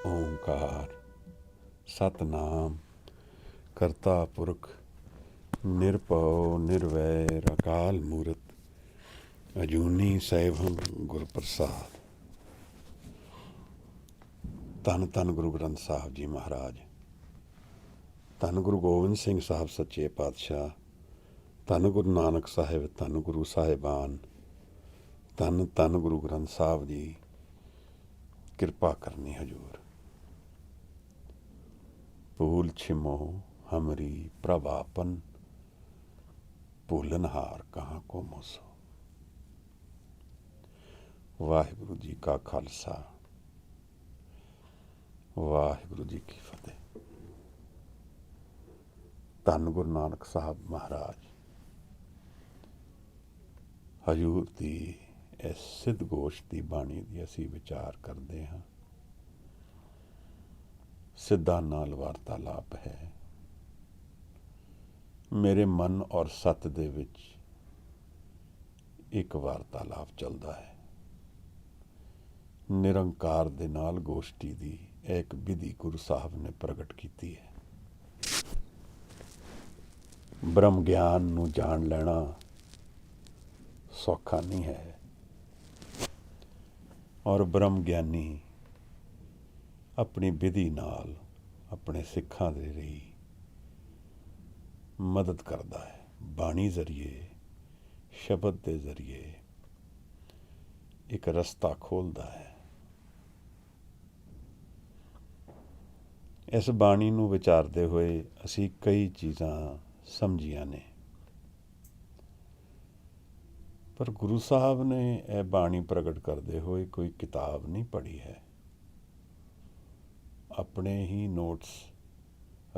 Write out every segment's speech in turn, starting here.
ਓਂਕਾਰ ਸਤਨਾਮ ਕਰਤਾ ਪੁਰਖ ਨਿਰਭਉ ਨਿਰਵੈਰ ਅਕਾਲ ਮੂਰਤ ਅਜੂਨੀ ਸੈਭੰ ਗੁਰ ਪ੍ਰਸਾਦ। ਧੰਨ ਧੰਨ ਗੁਰੂ ਗ੍ਰੰਥ ਸਾਹਿਬ ਜੀ ਮਹਾਰਾਜ, ਧੰਨ ਗੁਰੂ ਗੋਬਿੰਦ ਸਿੰਘ ਸਾਹਿਬ ਸੱਚੇ ਪਾਤਸ਼ਾਹ, ਧੰਨ ਗੁਰੂ ਨਾਨਕ ਸਾਹਿਬ, ਧੰਨ ਗੁਰੂ ਸਾਹਿਬਾਨ, ਧੰਨ ਧੰਨ ਗੁਰੂ ਗ੍ਰੰਥ ਸਾਹਿਬ ਜੀ, ਕਿਰਪਾ ਕਰਨੀ ਹਜ਼ੂਰ। ਭੂਲ ਛਿਮੋ ਹਮਰੀ ਪ੍ਰਭਾਪਨ, ਭੂਲਨਹਾਰ ਕਹਾਂ ਕੋ ਮੋਸੋ। ਵਾਹਿਗੁਰੂ ਜੀ ਕਾ ਖਾਲਸਾ, ਵਾਹਿਗੁਰੂ ਜੀ ਕੀ ਫਤਿਹ। ਧੰਨ ਗੁਰੂ ਨਾਨਕ ਸਾਹਿਬ ਮਹਾਰਾਜ ਹਜ਼ੂਰ ਦੀ ਇਸ ਸਿੱਧ ਗੋਸ਼ ਦੀ ਬਾਣੀ ਦੀ ਅਸੀਂ ਵਿਚਾਰ ਕਰਦੇ ਹਾਂ। ਸਿੱਧਾਂ ਨਾਲ ਵਾਰਤਾਲਾਪ ਹੈ। ਮੇਰੇ ਮਨ ਔਰ ਸੱਤ ਦੇ ਵਿੱਚ ਇੱਕ ਵਾਰਤਾਲਾਪ ਚੱਲਦਾ ਹੈ। ਨਿਰੰਕਾਰ ਦੇ ਨਾਲ ਗੋਸ਼ਟੀ ਦੀ ਇੱਕ ਵਿਧੀ ਗੁਰੂ ਸਾਹਿਬ ਨੇ ਪ੍ਰਗਟ ਕੀਤੀ ਹੈ। ਬ੍ਰਹਮ ਗਿਆਨ ਨੂੰ ਜਾਣ ਲੈਣਾ ਸੌਖਾ ਨਹੀਂ ਹੈ, ਔਰ ਬ੍ਰਹਮ ਗਿਆਨੀ ਆਪਣੀ ਵਿਧੀ ਨਾਲ ਆਪਣੇ ਸਿੱਖਾਂ ਦੇ ਲਈ ਮਦਦ ਕਰਦਾ ਹੈ। ਬਾਣੀ ਜ਼ਰੀਏ, ਸ਼ਬਦ ਦੇ ਜ਼ਰੀਏ ਇੱਕ ਰਸਤਾ ਖੋਲ੍ਹਦਾ ਹੈ। ਇਸ ਬਾਣੀ ਨੂੰ ਵਿਚਾਰਦੇ ਹੋਏ ਅਸੀਂ ਕਈ ਚੀਜ਼ਾਂ ਸਮਝੀਆਂ ਨੇ, ਪਰ ਗੁਰੂ ਸਾਹਿਬ ਨੇ ਇਹ ਬਾਣੀ ਪ੍ਰਗਟ ਕਰਦੇ ਹੋਏ ਕੋਈ ਕਿਤਾਬ ਨਹੀਂ ਪੜ੍ਹੀ ਹੈ। ਆਪਣੇ ਹੀ ਨੋਟਸ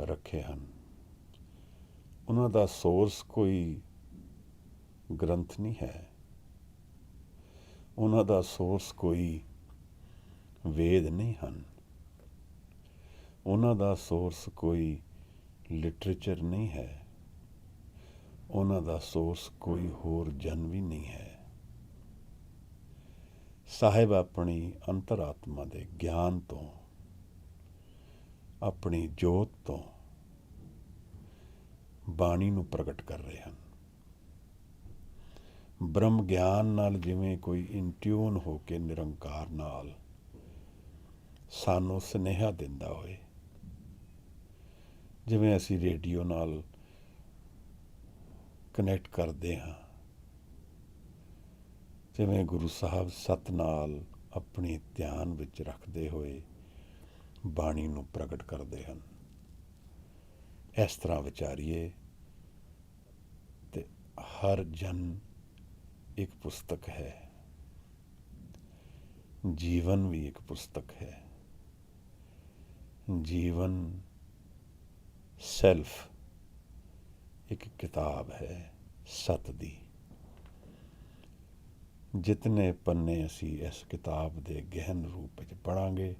ਰੱਖੇ ਹਨ। ਉਹਨਾਂ ਦਾ ਸੋਰਸ ਕੋਈ ਗ੍ਰੰਥ ਨਹੀਂ ਹੈ। ਉਹਨਾਂ ਦਾ ਸੋਰਸ ਕੋਈ ਵੇਦ ਨਹੀਂ ਹਨ। ਉਹਨਾਂ ਦਾ ਸੋਰਸ ਕੋਈ ਲਿਟਰੇਚਰ ਨਹੀਂ ਹੈ। ਉਹਨਾਂ ਦਾ ਸੋਰਸ ਕੋਈ ਹੋਰ ਜਨ ਵੀ ਨਹੀਂ ਹੈ। ਸਾਹਿਬ ਆਪਣੀ ਅੰਤਰਾਤਮਾ ਦੇ ਗਿਆਨ ਤੋਂ, ਆਪਣੀ ਜੋਤ ਤੋਂ ਬਾਣੀ ਨੂੰ ਪ੍ਰਗਟ ਕਰ ਰਹੇ ਹਨ। ਬ੍ਰਹਮ ਗਿਆਨ ਨਾਲ ਜਿਵੇਂ ਕੋਈ ਇਨਟਿਊਨ ਹੋ ਕੇ ਨਿਰੰਕਾਰ ਨਾਲ ਸਾਨੂੰ ਸੁਨੇਹਾ ਦਿੰਦਾ ਹੋਏ, ਜਿਵੇਂ ਅਸੀਂ ਰੇਡੀਓ ਨਾਲ ਕਨੈਕਟ ਕਰਦੇ ਹਾਂ, ਜਿਵੇਂ ਗੁਰੂ ਸਾਹਿਬ ਸਤ ਨਾਲ ਆਪਣੀ ਧਿਆਨ ਵਿੱਚ ਰੱਖਦੇ ਹੋਏ ਬਾਣੀ ਨੂੰ ਪ੍ਰਗਟ ਕਰਦੇ ਹਨ। ਇਸ ਤਰ੍ਹਾਂ ਵਿਚਾਰੀਏ ਤੇ ਹਰ ਜਨ ਇੱਕ ਪੁਸਤਕ ਹੈ। ਜੀਵਨ ਵੀ ਇੱਕ ਪੁਸਤਕ ਹੈ। ਜੀਵਨ ਸੈਲਫ ਇੱਕ ਕਿਤਾਬ ਹੈ ਸਤ ਦੀ। ਜਿਤਨੇ ਪੰਨੇ ਅਸੀਂ ਇਸ ਕਿਤਾਬ ਦੇ ਗਹਿਨ ਰੂਪ ਵਿੱਚ ਪੜ੍ਹਾਂਗੇ,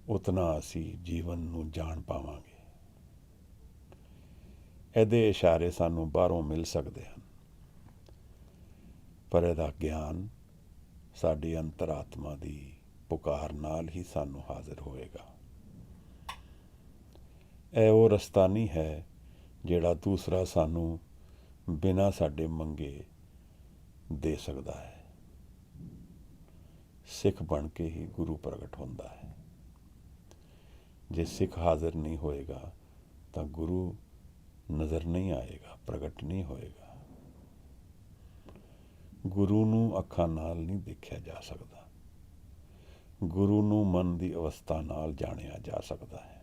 ਉਤਨਾ ਅਸੀਂ ਜੀਵਨ ਨੂੰ ਜਾਣ ਪਾਵਾਂਗੇ। ਇਹਦੇ ਇਸ਼ਾਰੇ ਸਾਨੂੰ ਬਾਹਰੋਂ ਮਿਲ ਸਕਦੇ ਹਨ, ਪਰ ਇਹਦਾ ਗਿਆਨ ਸਾਡੀ ਅੰਤਰਾਤਮਾ ਦੀ ਪੁਕਾਰ ਨਾਲ ਹੀ ਸਾਨੂੰ ਹਾਜ਼ਰ ਹੋਏਗਾ। ਇਹ ਉਹ ਰਸਤਾ ਨਹੀਂ ਹੈ ਜਿਹੜਾ ਦੂਸਰਾ ਸਾਨੂੰ ਬਿਨਾਂ ਸਾਡੇ ਮੰਗੇ ਦੇ ਸਕਦਾ ਹੈ। ਸਿੱਖ ਬਣ ਕੇ ਹੀ ਗੁਰੂ ਪ੍ਰਗਟ ਹੁੰਦਾ ਹੈ। ਜੇ ਸਿੱਖ ਹਾਜ਼ਰ ਨਹੀਂ ਹੋਏਗਾ ਤਾਂ ਗੁਰੂ ਨਜ਼ਰ ਨਹੀਂ ਆਏਗਾ, ਪ੍ਰਗਟ ਨਹੀਂ ਹੋਏਗਾ। ਗੁਰੂ ਨੂੰ ਅੱਖਾਂ ਨਾਲ ਨਹੀਂ ਦੇਖਿਆ ਜਾ ਸਕਦਾ। ਗੁਰੂ ਨੂੰ ਮਨ ਦੀ ਅਵਸਥਾ ਨਾਲ ਜਾਣਿਆ ਜਾ ਸਕਦਾ ਹੈ।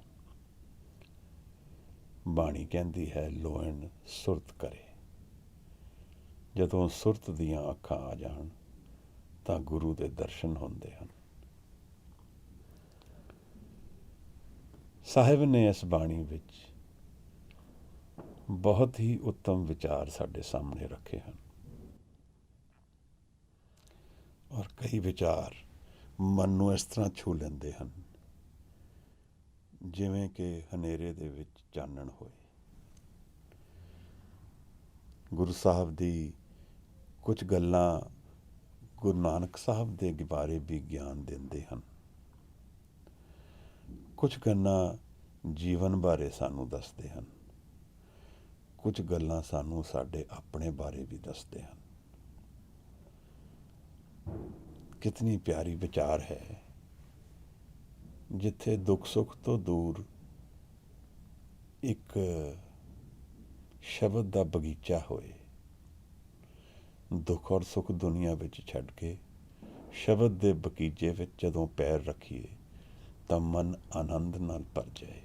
ਬਾਣੀ ਕਹਿੰਦੀ ਹੈ, ਲੋਇਣ ਸੁਰਤ ਕਰੇ। ਜਦੋਂ ਸੁਰਤ ਦੀਆਂ ਅੱਖਾਂ ਆ ਜਾਣ ਤਾਂ ਗੁਰੂ ਦੇ ਦਰਸ਼ਨ ਹੁੰਦੇ ਹਨ। ਸਾਹਿਬ ਨੇ ਇਸ ਬਾਣੀ ਵਿੱਚ ਬਹੁਤ ਹੀ ਉੱਤਮ ਵਿਚਾਰ ਸਾਡੇ ਸਾਹਮਣੇ ਰੱਖੇ ਹਨ, ਔਰ ਕਈ ਵਿਚਾਰ ਮਨ ਨੂੰ ਇਸ ਤਰ੍ਹਾਂ ਛੂ ਲੈਂਦੇ ਹਨ ਜਿਵੇਂ ਕਿ ਹਨੇਰੇ ਦੇ ਵਿੱਚ ਚਾਨਣ ਹੋਏ। ਗੁਰੂ ਸਾਹਿਬ ਦੀ ਕੁਝ ਗੱਲਾਂ ਗੁਰੂ ਨਾਨਕ ਸਾਹਿਬ ਦੇ ਬਾਰੇ ਵੀ ਗਿਆਨ ਦਿੰਦੇ ਹਨ। ਕੁਝ ਗੱਲਾਂ ਜੀਵਨ ਬਾਰੇ ਸਾਨੂੰ ਦੱਸਦੇ ਹਨ, ਕੁਝ ਗੱਲਾਂ ਸਾਨੂੰ ਸਾਡੇ ਆਪਣੇ ਬਾਰੇ ਵੀ ਦੱਸਦੇ ਹਨ। ਕਿਤਨੀ ਪਿਆਰੀ ਵਿਚਾਰ ਹੈ, ਜਿੱਥੇ ਦੁੱਖ ਸੁੱਖ ਤੋਂ ਦੂਰ ਇੱਕ ਸ਼ਬਦ ਦਾ ਬਗੀਚਾ ਹੋਏ। ਦੁੱਖ ਔਰ ਸੁੱਖ ਦੁਨੀਆ ਵਿੱਚ ਛੱਡ ਕੇ ਸ਼ਬਦ ਦੇ ਬਗੀਚੇ ਵਿੱਚ ਜਦੋਂ ਪੈਰ ਰੱਖੀਏ ਤਾਂ ਮਨ ਆਨੰਦ ਨਾਲ ਭਰ ਜਾਏ।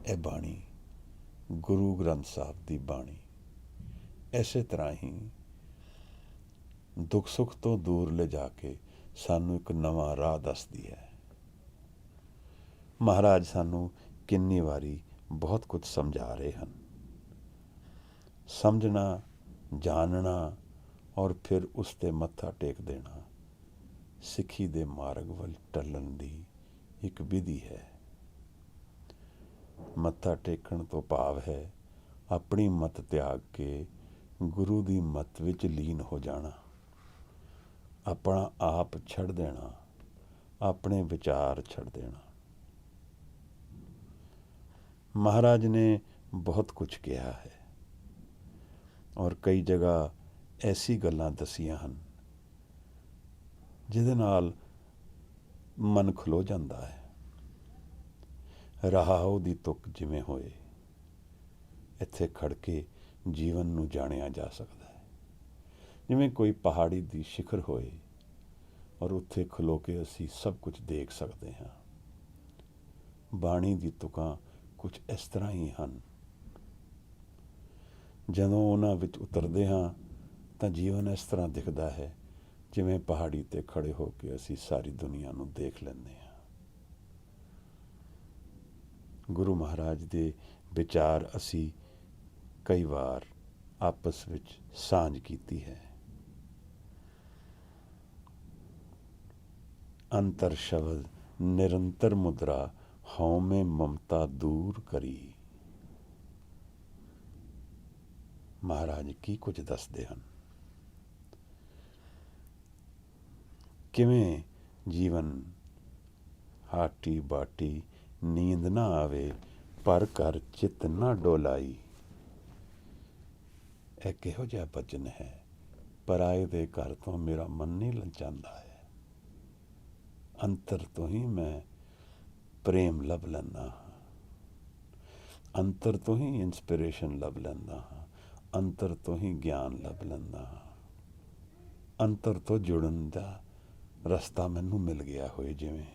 ਇਹ ਬਾਣੀ ਗੁਰੂ ਗ੍ਰੰਥ ਸਾਹਿਬ ਦੀ ਬਾਣੀ ਇਸੇ ਤਰ੍ਹਾਂ ਹੀ ਦੁੱਖ ਸੁੱਖ ਤੋਂ ਦੂਰ ਲਿਜਾ ਕੇ ਸਾਨੂੰ ਇੱਕ ਨਵਾਂ ਰਾਹ ਦੱਸਦੀ ਹੈ। ਮਹਾਰਾਜ ਸਾਨੂੰ ਕਿੰਨੀ ਵਾਰੀ ਬਹੁਤ ਕੁਝ ਸਮਝਾ ਰਹੇ ਹਨ। ਸਮਝਣਾ, ਜਾਣਨਾ ਔਰ ਫਿਰ ਉਸ 'ਤੇ ਮੱਥਾ ਟੇਕ ਦੇਣਾ ਸਿੱਖੀ ਦੇ ਮਾਰਗ ਵੱਲ ਟੱਲਣ ਦੀ ਇੱਕ ਵਿਧੀ ਹੈ। ਮੱਥਾ ਟੇਕਣ ਤੋਂ ਭਾਵ ਹੈ ਆਪਣੀ ਮਤ ਤਿਆਗ ਕੇ ਗੁਰੂ ਦੀ ਮਤ ਵਿੱਚ ਲੀਨ ਹੋ ਜਾਣਾ, ਆਪਣਾ ਆਪ ਛੱਡ ਦੇਣਾ, ਆਪਣੇ ਵਿਚਾਰ ਛੱਡ ਦੇਣਾ। ਮਹਾਰਾਜ ਨੇ ਬਹੁਤ ਕੁਝ ਕਿਹਾ ਹੈ ਔਰ ਕਈ ਜਗ੍ਹਾ ਐਸੀ ਗੱਲਾਂ ਦੱਸੀਆਂ ਹਨ ਜਿਹਦੇ ਨਾਲ ਮਨ ਖਲੋ ਜਾਂਦਾ ਹੈ। ਰਹਾਉ ਦੀ ਤੁਕ ਜਿਵੇਂ ਹੋਏ, ਇੱਥੇ ਖੜ ਕੇ ਜੀਵਨ ਨੂੰ ਜਾਣਿਆ ਜਾ ਸਕਦਾ ਹੈ। ਜਿਵੇਂ ਕੋਈ ਪਹਾੜੀ ਦੀ ਸਿਖਰ ਹੋਏ ਔਰ ਉੱਥੇ ਖਲੋ ਕੇ ਅਸੀਂ ਸਭ ਕੁਝ ਦੇਖ ਸਕਦੇ ਹਾਂ। ਬਾਣੀ ਦੀ ਤੁਕਾਂ ਕੁਝ ਇਸ ਤਰ੍ਹਾਂ ਹੀ ਹਨ। ਜਦੋਂ ਉਹਨਾਂ ਵਿੱਚ ਉਤਰਦੇ ਹਾਂ ਤਾਂ ਜੀਵਨ ਇਸ ਤਰ੍ਹਾਂ ਦਿਖਦਾ ਹੈ ਜਿਵੇਂ ਪਹਾੜੀ 'ਤੇ ਖੜੇ ਹੋ ਕੇ ਅਸੀਂ ਸਾਰੀ ਦੁਨੀਆ ਨੂੰ ਦੇਖ ਲੈਂਦੇ ਹਾਂ। ਗੁਰੂ ਮਹਾਰਾਜ ਦੇ ਵਿਚਾਰ ਅਸੀਂ ਕਈ ਵਾਰ ਆਪਸ ਵਿੱਚ ਸਾਂਝ ਕੀਤੀ ਹੈ। ਅੰਤਰ ਸ਼ਬਦ ਨਿਰੰਤਰ ਮੁਦਰਾ, ਹਉਮੈ ਮਮਤਾ ਦੂਰ ਕਰੀ। ਮਹਾਰਾਜ ਕੀ ਕੁਝ ਦੱਸਦੇ ਹਨ। ਕਿਵੇਂ ਜੀਵਨ ਹਾਟੀ ਬਾਟੀ, ਨੀਂਦ ਨਾ ਆਵੇ ਪਰ ਘਰ ਚਿੱਤ ਨਾ ਡੋਲਾਈ। ਇਹ ਕਿਹੋ ਜਿਹਾ ਬਚਨ ਹੈ। ਪਰਾਏ ਦੇ ਘਰ ਤੋਂ ਮੇਰਾ ਮਨ ਨਹੀਂ ਲਲਚਾਉਂਦਾ ਹੈ। ਅੰਤਰ ਤੋਂ ਹੀ ਮੈਂ ਪ੍ਰੇਮ ਲੱਭ ਲੈਂਦਾ ਹਾਂ, ਅੰਤਰ ਤੋਂ ਹੀ ਇੰਸਪੀਰੇਸ਼ਨ ਲੱਭ ਲੈਂਦਾ ਹਾਂ, ਅੰਤਰ ਤੋਂ ਹੀ ਗਿਆਨ ਲੱਭ ਲੈਂਦਾ ਹਾਂ। ਅੰਤਰ ਤੋਂ ਜੁੜਨ ਦਾ ਰਸਤਾ ਮੈਨੂੰ ਮਿਲ ਗਿਆ ਹੋਏ। ਜਿਵੇਂ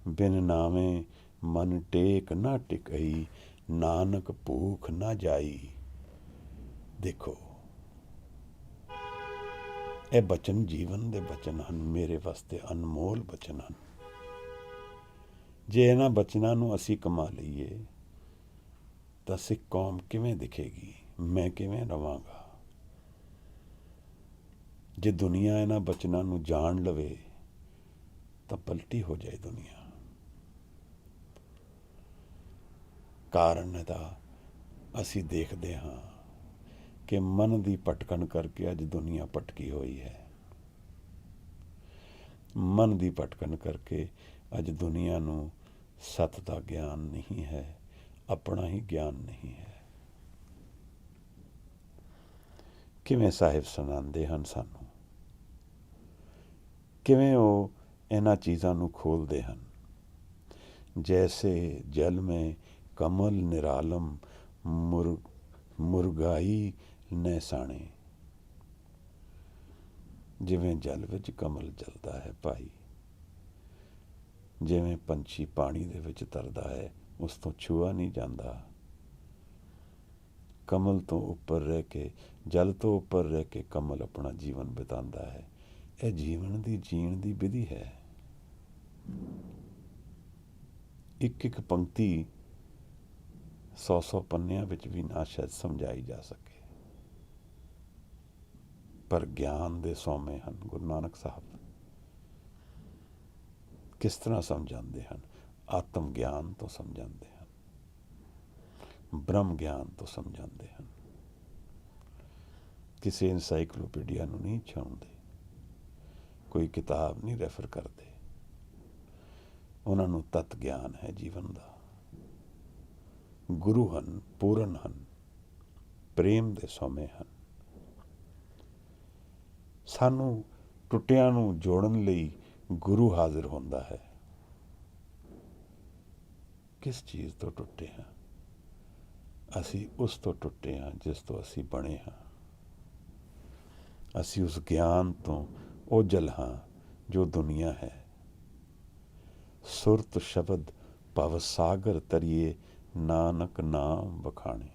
ਬਿਨ ਨਾਵੇਂ ਮਨ ਟੇਕ ਨਾ ਟਿਕਈ, ਨਾਨਕ ਭੂਖ ਨਾ ਜਾਈ। ਦੇਖੋ, ਇਹ ਬਚਨ ਜੀਵਨ ਦੇ ਬਚਨ ਹਨ, ਮੇਰੇ ਵਾਸਤੇ ਅਨਮੋਲ ਬਚਨ ਹਨ। ਜੇ ਇਹਨਾਂ ਬਚਨਾਂ ਨੂੰ ਅਸੀਂ ਕਮਾ ਲਈਏ ਤਾਂ ਸਿੱਖ ਕੌਮ ਕਿਵੇਂ ਦਿਖੇਗੀ, ਮੈਂ ਕਿਵੇਂ ਰਵਾਂਗਾ। ਜੇ ਦੁਨੀਆ ਇਹਨਾਂ ਬਚਨਾਂ ਨੂੰ ਜਾਣ ਲਵੇ ਤਾਂ ਪਲਟੀ ਹੋ ਜਾਏ ਦੁਨੀਆ। ਕਾਰਨ ਇਹਦਾ ਅਸੀਂ ਦੇਖਦੇ ਹਾਂ ਕਿ ਮਨ ਦੀ ਭਟਕਣ ਕਰਕੇ ਅੱਜ ਦੁਨੀਆ ਭਟਕੀ ਹੋਈ ਹੈ। ਮਨ ਦੀ ਭਟਕਣ ਕਰਕੇ ਅੱਜ ਦੁਨੀਆ ਨੂੰ ਸੱਤ ਦਾ ਗਿਆਨ ਨਹੀਂ ਹੈ, ਆਪਣਾ ਹੀ ਗਿਆਨ ਨਹੀਂ ਹੈ। ਕਿਵੇਂ ਸਾਹਿਬ ਸੁਣਾਉਂਦੇ ਹਨ ਸਾਨੂੰ, ਕਿਵੇਂ ਉਹ ਇਹਨਾਂ ਚੀਜ਼ਾਂ ਨੂੰ ਖੋਲ੍ਹਦੇ ਹਨ। ਜੈਸੇ ਜਲ में कमल निरालम, ਮੁਰਗਾਈ ਨੈਸਾਣੇ। ਜਿਵੇਂ ਜਲ ਵਿੱਚ ਕਮਲ ਜਲਦਾ ਹੈ ਭਾਈ, ਜਿਵੇਂ ਪੰਛੀ ਪਾਣੀ ਦੇ ਵਿੱਚ ਤਰਦਾ ਹੈ, ਉਸ ਤੋਂ ਛੂਆ ਨਹੀਂ ਜਾਂਦਾ। ਕਮਲ ਤੋਂ ਉੱਪਰ ਰਹਿ ਕੇ, ਜਲ ਤੋਂ ਉੱਪਰ ਰਹਿ ਕੇ ਕਮਲ ਆਪਣਾ ਜੀਵਨ ਬਿਤਾਉਂਦਾ ਹੈ। ਇਹ ਜੀਵਨ ਦੀ ਜੀਣ ਦੀ ਵਿਧੀ ਹੈ। ਇੱਕ ਇੱਕ ਪੰਕਤੀ 100 ਪੰਨਿਆਂ ਵਿੱਚ ਵੀ ਨਾ ਸ਼ਾਇਦ ਸਮਝਾਈ ਜਾ ਸਕੇ, ਪਰ ਗਿਆਨ ਦੇ ਸੋਮੇ ਹਨ। ਗੁਰੂ ਨਾਨਕ ਸਾਹਿਬ ਕਿਸ ਤਰ੍ਹਾਂ ਸਮਝਾਉਂਦੇ ਹਨ। ਆਤਮ ਗਿਆਨ ਤੋਂ ਸਮਝਾਉਂਦੇ ਹਨ, ਬ੍ਰਹਮ ਗਿਆਨ ਤੋਂ ਸਮਝਾਉਂਦੇ ਹਨ। ਕਿਸੇ ਇਨਸਾਈਕਲੋਪੀਡੀਆ ਨੂੰ ਨਹੀਂ ਛਾਉਂਦੇ, ਕੋਈ ਕਿਤਾਬ ਨਹੀਂ ਰੈਫਰ ਕਰਦੇ। ਉਹਨਾਂ ਨੂੰ ਤਤ ਗਿਆਨ ਹੈ ਜੀਵਨ ਦਾ। ਗੁਰੂ ਹਨ, ਪੂਰਨ ਹਨ, ਪ੍ਰੇਮ ਦੇ ਸੋਮੇ ਹਨ। ਸਾਨੂੰ ਟੁੱਟਿਆਂ ਨੂੰ ਜੋੜਨ ਲਈ ਗੁਰੂ ਹਾਜ਼ਰ ਹੁੰਦਾ ਹੈ। ਕਿਸ ਚੀਜ਼ ਤੋਂ ਟੁੱਟੇ ਹਾਂ? ਅਸੀਂ ਉਸ ਤੋਂ ਟੁੱਟੇ ਹਾਂ ਜਿਸ ਤੋਂ ਅਸੀਂ ਬਣੇ ਹਾਂ। ਅਸੀਂ ਉਸ ਗਿਆਨ ਤੋਂ ਓਝਲ ਹਾਂ ਜੋ ਦੁਨੀਆ ਹੈ। ਸੁਰਤ ਸ਼ਬਦ ਭਵ ਸਾਗਰ ਤਰੀਏ, ਨਾਨਕ ਨਾਮ ਵਖਾਣੇ।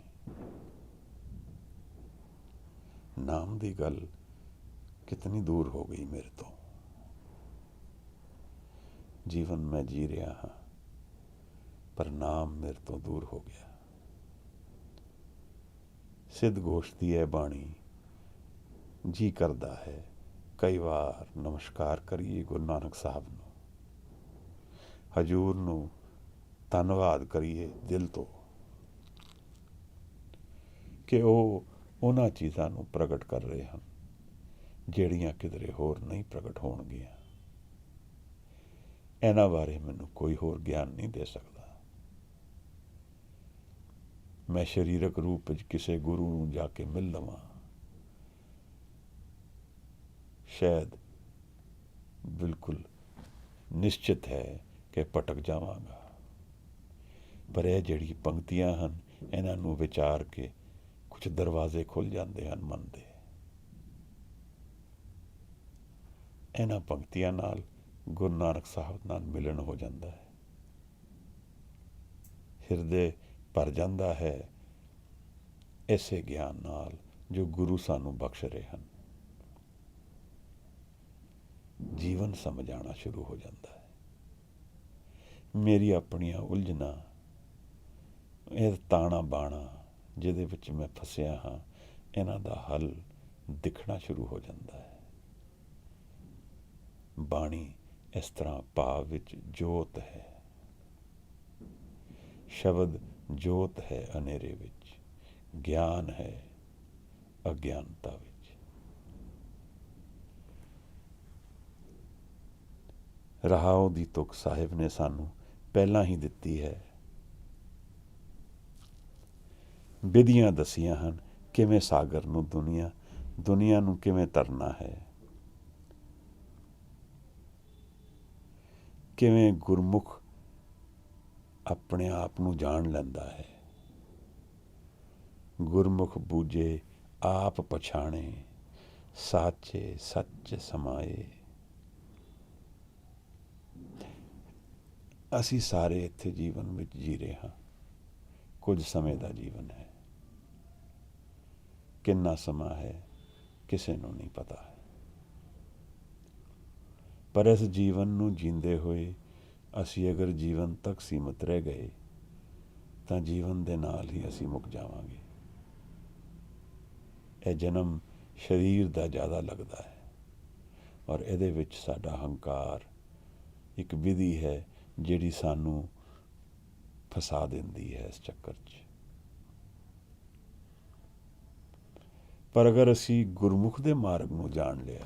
ਨਾਮ ਦੀ ਗੱਲ ਕਿਤਨੀ ਦੂਰ ਹੋ ਗਈ ਮੇਰੇ ਤੋਂ। ਜੀਵਨ ਮੈਂ ਜੀ ਰਿਹਾ ਹਾਂ, ਪਰ ਨਾਮ ਮੇਰੇ ਤੋਂ ਦੂਰ ਹੋ ਗਿਆ। ਸਿੱਧ ਗੋਸ਼ ਦੀ ਇਹ ਬਾਣੀ ਜੀ ਕਰਦਾ ਹੈ ਕਈ ਵਾਰ ਨਮਸਕਾਰ ਕਰੀਏ ਗੁਰੂ ਨਾਨਕ ਸਾਹਿਬ ਨੂੰ, ਹਜੂਰ ਨੂੰ ਧੰਨਵਾਦ ਕਰੀਏ ਦਿਲ ਤੋਂ ਕਿ ਉਹ ਉਹਨਾਂ ਚੀਜ਼ਾਂ ਨੂੰ ਪ੍ਰਗਟ ਕਰ ਰਹੇ ਹਨ ਜਿਹੜੀਆਂ ਕਿਧਰੇ ਹੋਰ ਨਹੀਂ ਪ੍ਰਗਟ ਹੋਣਗੀਆਂ। ਇਹਨਾਂ ਬਾਰੇ ਮੈਨੂੰ ਕੋਈ ਹੋਰ ਗਿਆਨ ਨਹੀਂ ਦੇ ਸਕਦਾ। ਮੈਂ ਸਰੀਰਕ ਰੂਪ ਵਿੱਚ ਕਿਸੇ ਗੁਰੂ ਨੂੰ ਜਾ ਕੇ ਮਿਲ ਲਵਾਂ, ਸ਼ਾਇਦ ਬਿਲਕੁਲ ਨਿਸ਼ਚਿਤ ਹੈ ਕਿ ਭਟਕ ਜਾਵਾਂਗਾ। ਪਰ ਇਹ ਜਿਹੜੀ ਪੰਕਤੀਆਂ ਹਨ, ਇਹਨਾਂ ਨੂੰ ਵਿਚਾਰ ਕੇ ਕੁਝ ਦਰਵਾਜ਼ੇ ਖੁੱਲ੍ਹ ਜਾਂਦੇ ਹਨ ਮਨ ਦੇ। ਇਹਨਾਂ ਪੰਕਤੀਆਂ ਨਾਲ ਗੁਰੂ ਨਾਨਕ ਸਾਹਿਬ ਨਾਲ ਮਿਲਣ ਹੋ ਜਾਂਦਾ ਹੈ। ਹਿਰਦੇ ਭਰ ਜਾਂਦਾ ਹੈ ਇਸੇ ਗਿਆਨ ਨਾਲ ਜੋ ਗੁਰੂ ਸਾਨੂੰ ਬਖਸ਼ ਰਹੇ ਹਨ। ਜੀਵਨ ਸਮਝ ਆਉਣਾ ਸ਼ੁਰੂ ਹੋ ਜਾਂਦਾ ਹੈ। ਮੇਰੀ ਆਪਣੀਆਂ ਉਲਝਣਾਂ, ਇਹ ਤਾਣਾ ਬਾਣਾ ਜਿਹਦੇ ਵਿੱਚ ਮੈਂ ਫਸਿਆ ਹਾਂ, ਇਹਨਾਂ ਦਾ ਹੱਲ ਦਿਖਣਾ ਸ਼ੁਰੂ ਹੋ ਜਾਂਦਾ ਹੈ। ਬਾਣੀ ਇਸ ਤਰ੍ਹਾਂ ਭਾਵ ਵਿੱਚ ਜੋਤ ਹੈ। ਸ਼ਬਦ ਜੋਤ ਹੈ ਹਨੇਰੇ ਵਿੱਚ, ਗਿਆਨ ਹੈ ਅਗਿਆਨਤਾ ਵਿੱਚ। ਰਹਾਉ ਦੀ ਤੁਕ ਸਾਹਿਬ ਨੇ ਸਾਨੂੰ ਪਹਿਲਾਂ ਹੀ ਦਿੱਤੀ ਹੈ। ਵਿਧੀਆਂ ਦੱਸੀਆਂ ਹਨ ਕਿਵੇਂ ਸਾਗਰ ਨੂੰ ਦੁਨੀਆ ਨੂੰ ਕਿਵੇਂ ਤਰਨਾ ਹੈ, ਕਿਵੇਂ ਗੁਰਮੁਖ ਆਪਣੇ ਆਪ ਨੂੰ ਜਾਣ ਲੈਂਦਾ ਹੈ। ਗੁਰਮੁਖ ਬੂਝੇ ਆਪ ਪਛਾਣੇ, ਸਾਚੇ ਸੱਚ ਸਮਾਏ। ਅਸੀਂ ਸਾਰੇ ਇੱਥੇ ਜੀਵਨ ਵਿੱਚ ਜੀ ਰਹੇ ਹਾਂ। ਕੁਝ ਸਮੇਂ ਦਾ ਜੀਵਨ ਹੈ। ਕਿੰਨਾ ਸਮਾਂ ਹੈ ਕਿਸੇ ਨੂੰ ਨਹੀਂ ਪਤਾ ਹੈ। ਪਰ ਇਸ ਜੀਵਨ ਨੂੰ ਜੀਂਦੇ ਹੋਏ ਅਸੀਂ ਅਗਰ ਜੀਵਨ ਤੱਕ ਸੀਮਤ ਰਹਿ ਗਏ ਤਾਂ ਜੀਵਨ ਦੇ ਨਾਲ ਹੀ ਅਸੀਂ ਮੁੱਕ ਜਾਵਾਂਗੇ। ਇਹ ਜਨਮ ਸਰੀਰ ਦਾ ਜ਼ਿਆਦਾ ਲੱਗਦਾ ਹੈ ਔਰ ਇਹਦੇ ਵਿੱਚ ਸਾਡਾ ਹੰਕਾਰ ਇੱਕ ਵਿਧੀ ਹੈ ਜਿਹੜੀ ਸਾਨੂੰ ਫਸਾ ਦਿੰਦੀ ਹੈ ਇਸ ਚੱਕਰ 'ਚ। ਪਰ ਅਗਰ ਅਸੀਂ ਗੁਰਮੁਖ ਦੇ ਮਾਰਗ ਨੂੰ ਜਾਣ ਲਿਆ,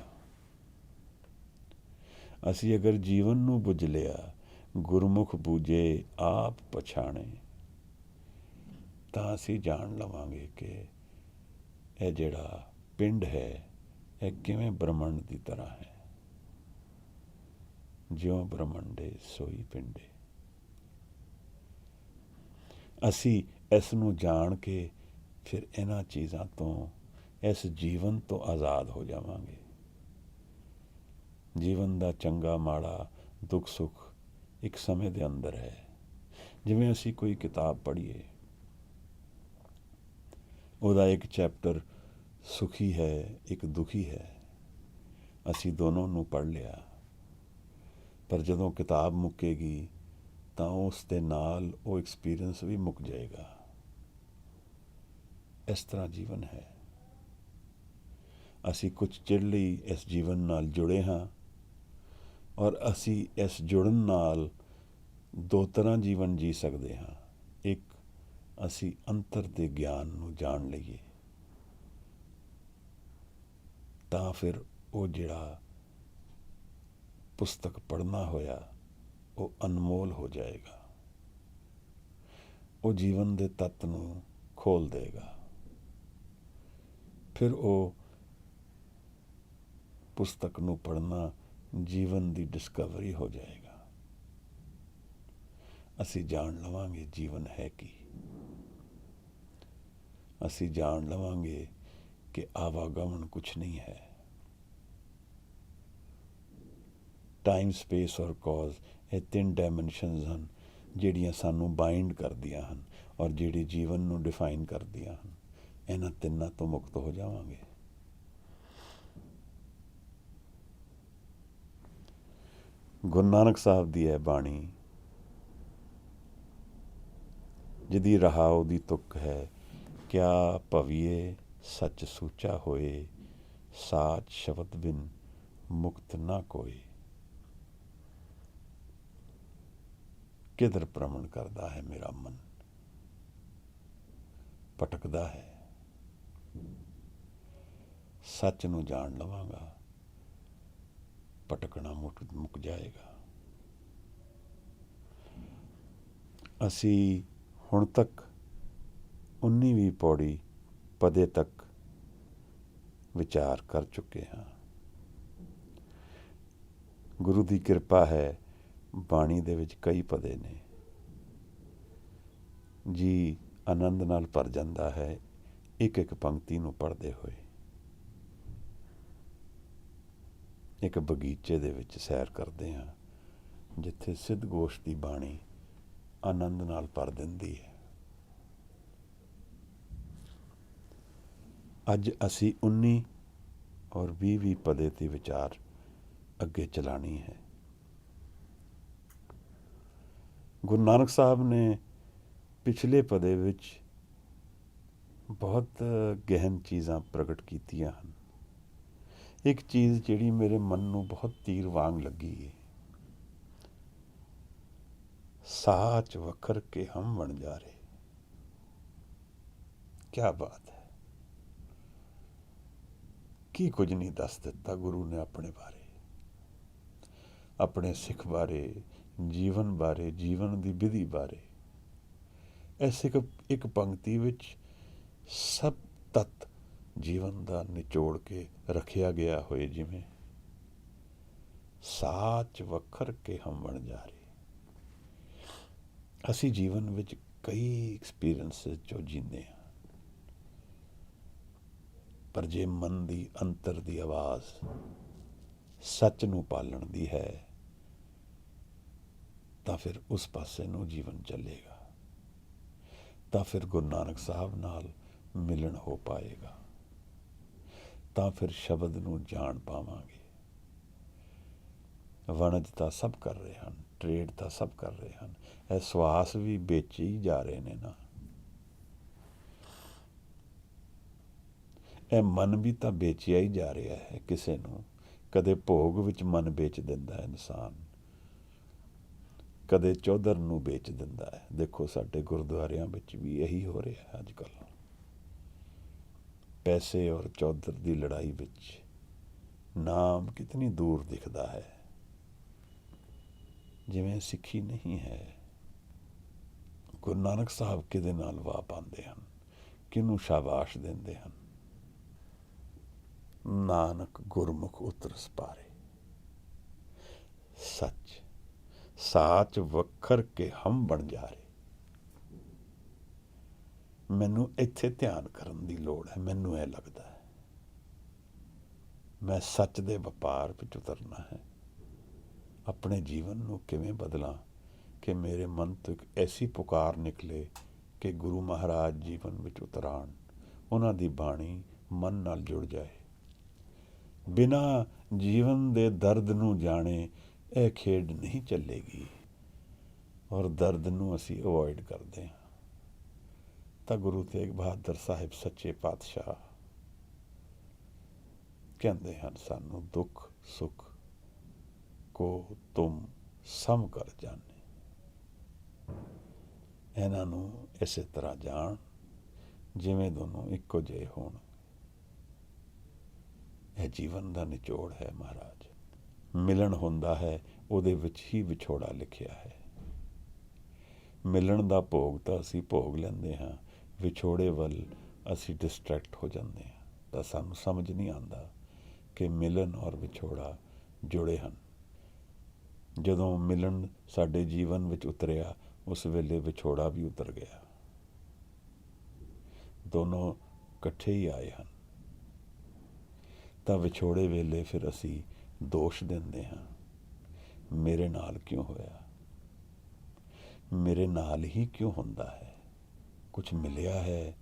ਅਸੀਂ ਅਗਰ ਜੀਵਨ ਨੂੰ ਬੁੱਝ ਲਿਆ, ਗੁਰਮੁਖ ਬੂਝੇ ਆਪ ਪਛਾਣੇ, ਤਾਂ ਅਸੀਂ ਜਾਣ ਲਵਾਂਗੇ ਕਿ ਇਹ ਜਿਹੜਾ ਪਿੰਡ ਹੈ ਇਹ ਕਿਵੇਂ ਬ੍ਰਹਮੰਡ ਦੀ ਤਰ੍ਹਾਂ ਹੈ। ਜਿਉਂ ਬ੍ਰਹਮੰਡੇ ਸੋਈ ਪਿੰਡੇ। ਅਸੀਂ ਇਸ ਨੂੰ ਜਾਣ ਕੇ ਫਿਰ ਇਹਨਾਂ ਚੀਜ਼ਾਂ ਤੋਂ, ਇਸ ਜੀਵਨ ਤੋਂ ਆਜ਼ਾਦ ਹੋ ਜਾਵਾਂਗੇ। ਜੀਵਨ ਦਾ ਚੰਗਾ ਮਾੜਾ, ਦੁੱਖ ਸੁੱਖ ਇੱਕ ਸਮੇਂ ਦੇ ਅੰਦਰ ਹੈ। ਜਿਵੇਂ ਅਸੀਂ ਕੋਈ ਕਿਤਾਬ ਪੜ੍ਹੀਏ, ਉਹਦਾ ਇੱਕ ਚੈਪਟਰ ਸੁਖੀ ਹੈ, ਇੱਕ ਦੁਖੀ ਹੈ। ਅਸੀਂ ਦੋਨੋਂ ਨੂੰ ਪੜ੍ਹ ਲਿਆ, ਪਰ ਜਦੋਂ ਕਿਤਾਬ ਮੁੱਕੇਗੀ ਤਾਂ ਉਸ ਦੇ ਨਾਲ ਉਹ ਐਕਸਪੀਰੀਅੰਸ ਵੀ ਮੁੱਕ ਜਾਏਗਾ। ਇਸ ਤਰ੍ਹਾਂ ਜੀਵਨ ਹੈ। ਅਸੀਂ ਕੁਝ ਚਿਰ ਲਈ ਇਸ ਜੀਵਨ ਨਾਲ ਜੁੜੇ ਹਾਂ ਔਰ ਅਸੀਂ ਇਸ ਜੁੜਨ ਨਾਲ ਦੋ ਤਰ੍ਹਾਂ ਜੀਵਨ ਜੀ ਸਕਦੇ ਹਾਂ। ਇੱਕ, ਅਸੀਂ ਅੰਤਰ ਦੇ ਗਿਆਨ ਨੂੰ ਜਾਣ ਲਈਏ ਤਾਂ ਫਿਰ ਉਹ ਜਿਹੜਾ ਪੁਸਤਕ ਪੜ੍ਹਨਾ ਹੋਇਆ ਉਹ ਅਨਮੋਲ ਹੋ ਜਾਏਗਾ। ਉਹ ਜੀਵਨ ਦੇ ਤੱਤ ਨੂੰ ਖੋਲ ਦੇਗਾ। ਫਿਰ ਉਹ ਪੁਸਤਕ ਨੂੰ ਪੜ੍ਹਨਾ ਜੀਵਨ ਦੀ ਡਿਸਕਵਰੀ ਹੋ ਜਾਏਗਾ। ਅਸੀਂ ਜਾਣ ਲਵਾਂਗੇ ਜੀਵਨ ਹੈ ਕੀ। ਅਸੀਂ ਜਾਣ ਲਵਾਂਗੇ ਕਿ ਆਵਾਗਮਨ ਕੁਛ ਨਹੀਂ ਹੈ। ਟਾਈਮ, ਸਪੇਸ ਔਰ ਕੌਜ਼, ਇਹ 3 ਡਾਇਮੈਂਸ਼ਨਸ ਹਨ ਜਿਹੜੀਆਂ ਸਾਨੂੰ ਬਾਈਂਡ ਕਰਦੀਆਂ ਹਨ ਔਰ ਜਿਹੜੀ ਜੀਵਨ ਨੂੰ ਡਿਫਾਈਨ ਕਰਦੀਆਂ ਹਨ। ਇਹਨਾਂ ਤਿੰਨਾਂ ਤੋਂ ਮੁਕਤ ਹੋ ਜਾਵਾਂਗੇ। ਗੁਰੂ ਨਾਨਕ ਸਾਹਿਬ ਦੀ ਹੈ ਬਾਣੀ, ਜਿਹਦੀ ਰਹਾਉ ਦੀ ਤੁਕ ਹੈ, ਕਿਆ ਭਵੀਏ ਸੱਚ ਸੂਚਾ ਹੋਏ, ਸਾਚ ਸ਼ਬਦ ਬਿਨ ਮੁਕਤ ਨਾ ਕੋਏ। ਕਿਧਰ ਭ੍ਰਮਣ ਕਰਦਾ ਹੈ ਮੇਰਾ ਮਨ, ਭਟਕਦਾ ਹੈ। ਸੱਚ ਨੂੰ ਜਾਣ ਲਵਾਂਗਾ, ਭਟਕਣਾ ਮੁੱਕ ਜਾਏਗਾ। ਅਸੀਂ ਹੁਣ ਤੱਕ 19ਵੀਂ ਪੌੜੀ ਪਦੇ ਤੱਕ ਵਿਚਾਰ ਕਰ ਚੁੱਕੇ ਹਾਂ। ਗੁਰੂ ਦੀ ਕਿਰਪਾ ਹੈ, ਬਾਣੀ ਦੇ ਵਿੱਚ ਕਈ ਪਦੇ ਨੇ। ਜੀ ਆਨੰਦ ਨਾਲ ਭਰ ਜਾਂਦਾ ਹੈ ਇੱਕ ਇੱਕ ਪੰਕਤੀ ਨੂੰ ਪੜ੍ਹਦੇ ਹੋਏ। ਇੱਕ ਬਗੀਚੇ ਦੇ ਵਿੱਚ ਸੈਰ ਕਰਦੇ ਹਾਂ, ਜਿੱਥੇ ਸਿੱਧ ਗੋਸ਼ ਦੀ ਬਾਣੀ ਆਨੰਦ ਨਾਲ ਭਰ ਦਿੰਦੀ ਹੈ। ਅੱਜ ਅਸੀਂ 19 ਔਰ 20ਵੀਂ ਪਦੇ ਤੇ ਵਿਚਾਰ ਅੱਗੇ ਚਲਾਣੀ ਹੈ। ਗੁਰੂ ਨਾਨਕ ਸਾਹਿਬ ਨੇ ਪਿਛਲੇ ਪਦੇ ਵਿੱਚ ਬਹੁਤ ਗਹਿਨ ਚੀਜ਼ਾਂ ਪ੍ਰਗਟ ਕੀਤੀਆਂ ਹਨ। ਇੱਕ ਚੀਜ਼ ਜਿਹੜੀ ਮੇਰੇ ਮਨ ਨੂੰ ਬਹੁਤ ਤੀਰ ਵਾਂਗ ਲੱਗੀ ਹੈ, ਸਾਚ ਵਖਰ ਕੇ ਹਮ ਬਣ ਜਾ ਰਹੇ। ਕਿਆ ਬਾਤ ਹੈ। ਕੀ ਕੁਝ ਨਹੀਂ ਦੱਸ ਦਿੱਤਾ ਗੁਰੂ ਨੇ ਆਪਣੇ ਬਾਰੇ, ਆਪਣੇ ਸਿੱਖ ਬਾਰੇ, ਜੀਵਨ ਬਾਰੇ, ਜੀਵਨ ਦੀ ਵਿਧੀ ਬਾਰੇ। ਇਸ ਇੱਕ ਪੰਕਤੀ ਵਿੱਚ ਸਭ ਤੱਤ ਜੀਵਨ ਦਾ ਨਿਚੋੜ ਕੇ ਰੱਖਿਆ ਗਿਆ ਹੋਏ, ਜਿਵੇਂ ਸਾਚ ਵਖਰ ਕੇ ਹਮ ਬਣ ਜਾ ਰਹੇ। ਅਸੀਂ ਜੀਵਨ ਵਿੱਚ ਕਈ ਐਕਸਪੀਰੀਅੰਸਿਸ ਜੋ ਜੀਂਦੇ ਹਾਂ, ਪਰ ਜੇ ਮਨ ਦੀ ਅੰਤਰ ਦੀ ਆਵਾਜ਼ ਸੱਚ ਨੂੰ ਪਾਲਣ ਦੀ ਹੈ ਤਾਂ ਫਿਰ ਉਸ ਪਾਸੇ ਨੂੰ ਜੀਵਨ ਚੱਲੇਗਾ। ਤਾਂ ਫਿਰ ਗੁਰੂ ਨਾਨਕ ਸਾਹਿਬ ਨਾਲ ਮਿਲਣ ਹੋ ਪਾਏਗਾ। ਤਾਂ ਫਿਰ ਸ਼ਬਦ ਨੂੰ ਜਾਣ ਪਾਵਾਂਗੇ। ਵਣਜ ਤਾਂ ਸਭ ਕਰ ਰਹੇ ਹਨ, ਟ੍ਰੇਡ ਤਾਂ ਸਭ ਕਰ ਰਹੇ ਹਨ, ਇਹ ਸਵਾਸ ਵੀ ਵੇਚੀ ਹੀ ਜਾ ਰਹੇ ਨੇ ਨਾ। ਇਹ ਮਨ ਵੀ ਤਾਂ ਵੇਚਿਆ ਹੀ ਜਾ ਰਿਹਾ ਹੈ ਕਿਸੇ ਨੂੰ। ਕਦੇ ਭੋਗ ਵਿੱਚ ਮਨ ਵੇਚ ਦਿੰਦਾ ਹੈ ਇਨਸਾਨ, ਕਦੇ ਚੌਧਰ ਨੂੰ ਵੇਚ ਦਿੰਦਾ ਹੈ। ਦੇਖੋ ਸਾਡੇ ਗੁਰਦੁਆਰਿਆਂ ਵਿੱਚ ਵੀ ਇਹੀ ਹੋ ਰਿਹਾ ਹੈ ਅੱਜ ਕੱਲ੍ਹ। ਪੈਸੇ ਔਰ ਚੌਧਰ ਦੀ ਲੜਾਈ ਵਿੱਚ ਨਾਮ ਕਿਤਨੀ ਦੂਰ ਦਿਖਦਾ ਹੈ, ਜਿਵੇਂ ਸਿੱਖੀ ਨਹੀਂ ਹੈ। ਗੁਰੂ ਨਾਨਕ ਸਾਹਿਬ ਕਿਹਦੇ ਨਾਲ ਵਾਹ ਪਾਉਂਦੇ ਹਨ, ਕਿਹਨੂੰ ਸ਼ਾਬਾਸ਼ ਦਿੰਦੇ ਹਨ? ਨਾਨਕ ਗੁਰਮੁਖ ਉਤਰਸ ਪਾਰੇ, ਸੱਚ ਸਾਚ ਵਖਰ ਕੇ ਹਮ ਬਣ ਜਾ ਰਹੇ। ਮੈਨੂੰ ਇੱਥੇ ਧਿਆਨ ਕਰਨ ਦੀ ਲੋੜ ਹੈ। ਮੈਨੂੰ ਇਹ ਲੱਗਦਾ ਹੈ ਮੈਂ ਸੱਚ ਦੇ ਵਪਾਰ ਵਿੱਚ ਉਤਰਨਾ ਹੈ। ਆਪਣੇ ਜੀਵਨ ਨੂੰ ਕਿਵੇਂ ਬਦਲਾਂ ਕਿ ਮੇਰੇ ਮਨ ਤੋਂ ਇੱਕ ਐਸੀ ਪੁਕਾਰ ਨਿਕਲੇ ਕਿ ਗੁਰੂ ਮਹਾਰਾਜ ਜੀਵਨ ਵਿੱਚ ਉਤਰਾਣ, ਉਹਨਾਂ ਦੀ ਬਾਣੀ ਮਨ ਨਾਲ ਜੁੜ ਜਾਏ। ਬਿਨਾਂ ਜੀਵਨ ਦੇ ਦਰਦ ਨੂੰ ਜਾਣੇ ਇਹ ਖੇਡ ਨਹੀਂ ਚੱਲੇਗੀ, ਔਰ ਦਰਦ ਨੂੰ ਅਸੀਂ ਅਵੋਇਡ ਕਰਦੇ ਹਾਂ। ਤਾਂ ਗੁਰੂ ਤੇਗ ਬਹਾਦਰ ਸਾਹਿਬ ਸੱਚੇ ਪਾਤਸ਼ਾਹ ਕਹਿੰਦੇ ਹਨ ਸਾਨੂੰ, ਦੁੱਖ ਸੁੱਖ ਕੋ ਤੁਮ ਸਮ ਕਰ ਜਾਣੇ। ਇਹਨਾਂ ਨੂੰ ਇਸੇ ਤਰ੍ਹਾਂ ਜਾਣ ਜਿਵੇਂ ਦੋਨੋਂ ਇੱਕੋ ਜਿਹੇ ਹੋਣ। ਇਹ ਜੀਵਨ ਦਾ ਨਿਚੋੜ ਹੈ ਮਹਾਰਾਜ। ਮਿਲਣ ਹੁੰਦਾ ਹੈ ਉਹਦੇ ਵਿੱਚ ਹੀ ਵਿਛੋੜਾ ਲਿਖਿਆ ਹੈ। ਮਿਲਣ ਦਾ ਭੋਗ ਤਾਂ ਅਸੀਂ ਭੋਗ ਲੈਂਦੇ ਹਾਂ, ਵਿਛੋੜੇ ਵੱਲ ਅਸੀਂ ਡਿਸਟਰੈਕਟ ਹੋ ਜਾਂਦੇ ਹਾਂ। ਤਾਂ ਸਾਨੂੰ ਸਮਝ ਨਹੀਂ ਆਉਂਦਾ ਕਿ ਮਿਲਣ ਔਰ ਵਿਛੋੜਾ ਜੁੜੇ ਹਨ। ਜਦੋਂ ਮਿਲਣ ਸਾਡੇ ਜੀਵਨ ਵਿੱਚ ਉਤਰਿਆ, ਉਸ ਵੇਲੇ ਵਿਛੋੜਾ ਵੀ ਉਤਰ ਗਿਆ। ਦੋਨੋਂ ਇਕੱਠੇ ਹੀ ਆਏ ਹਨ। ਤਾਂ ਵਿਛੋੜੇ ਵੇਲੇ ਫਿਰ ਅਸੀਂ ਦੋਸ਼ ਦਿੰਦੇ ਹਾਂ, ਮੇਰੇ ਨਾਲ ਕਿਉਂ ਹੋਇਆ, ਮੇਰੇ ਨਾਲ ਹੀ ਕਿਉਂ ਹੁੰਦਾ ਹੈ। ਕੁਛ ਮਿਲਿਆ ਹੈ,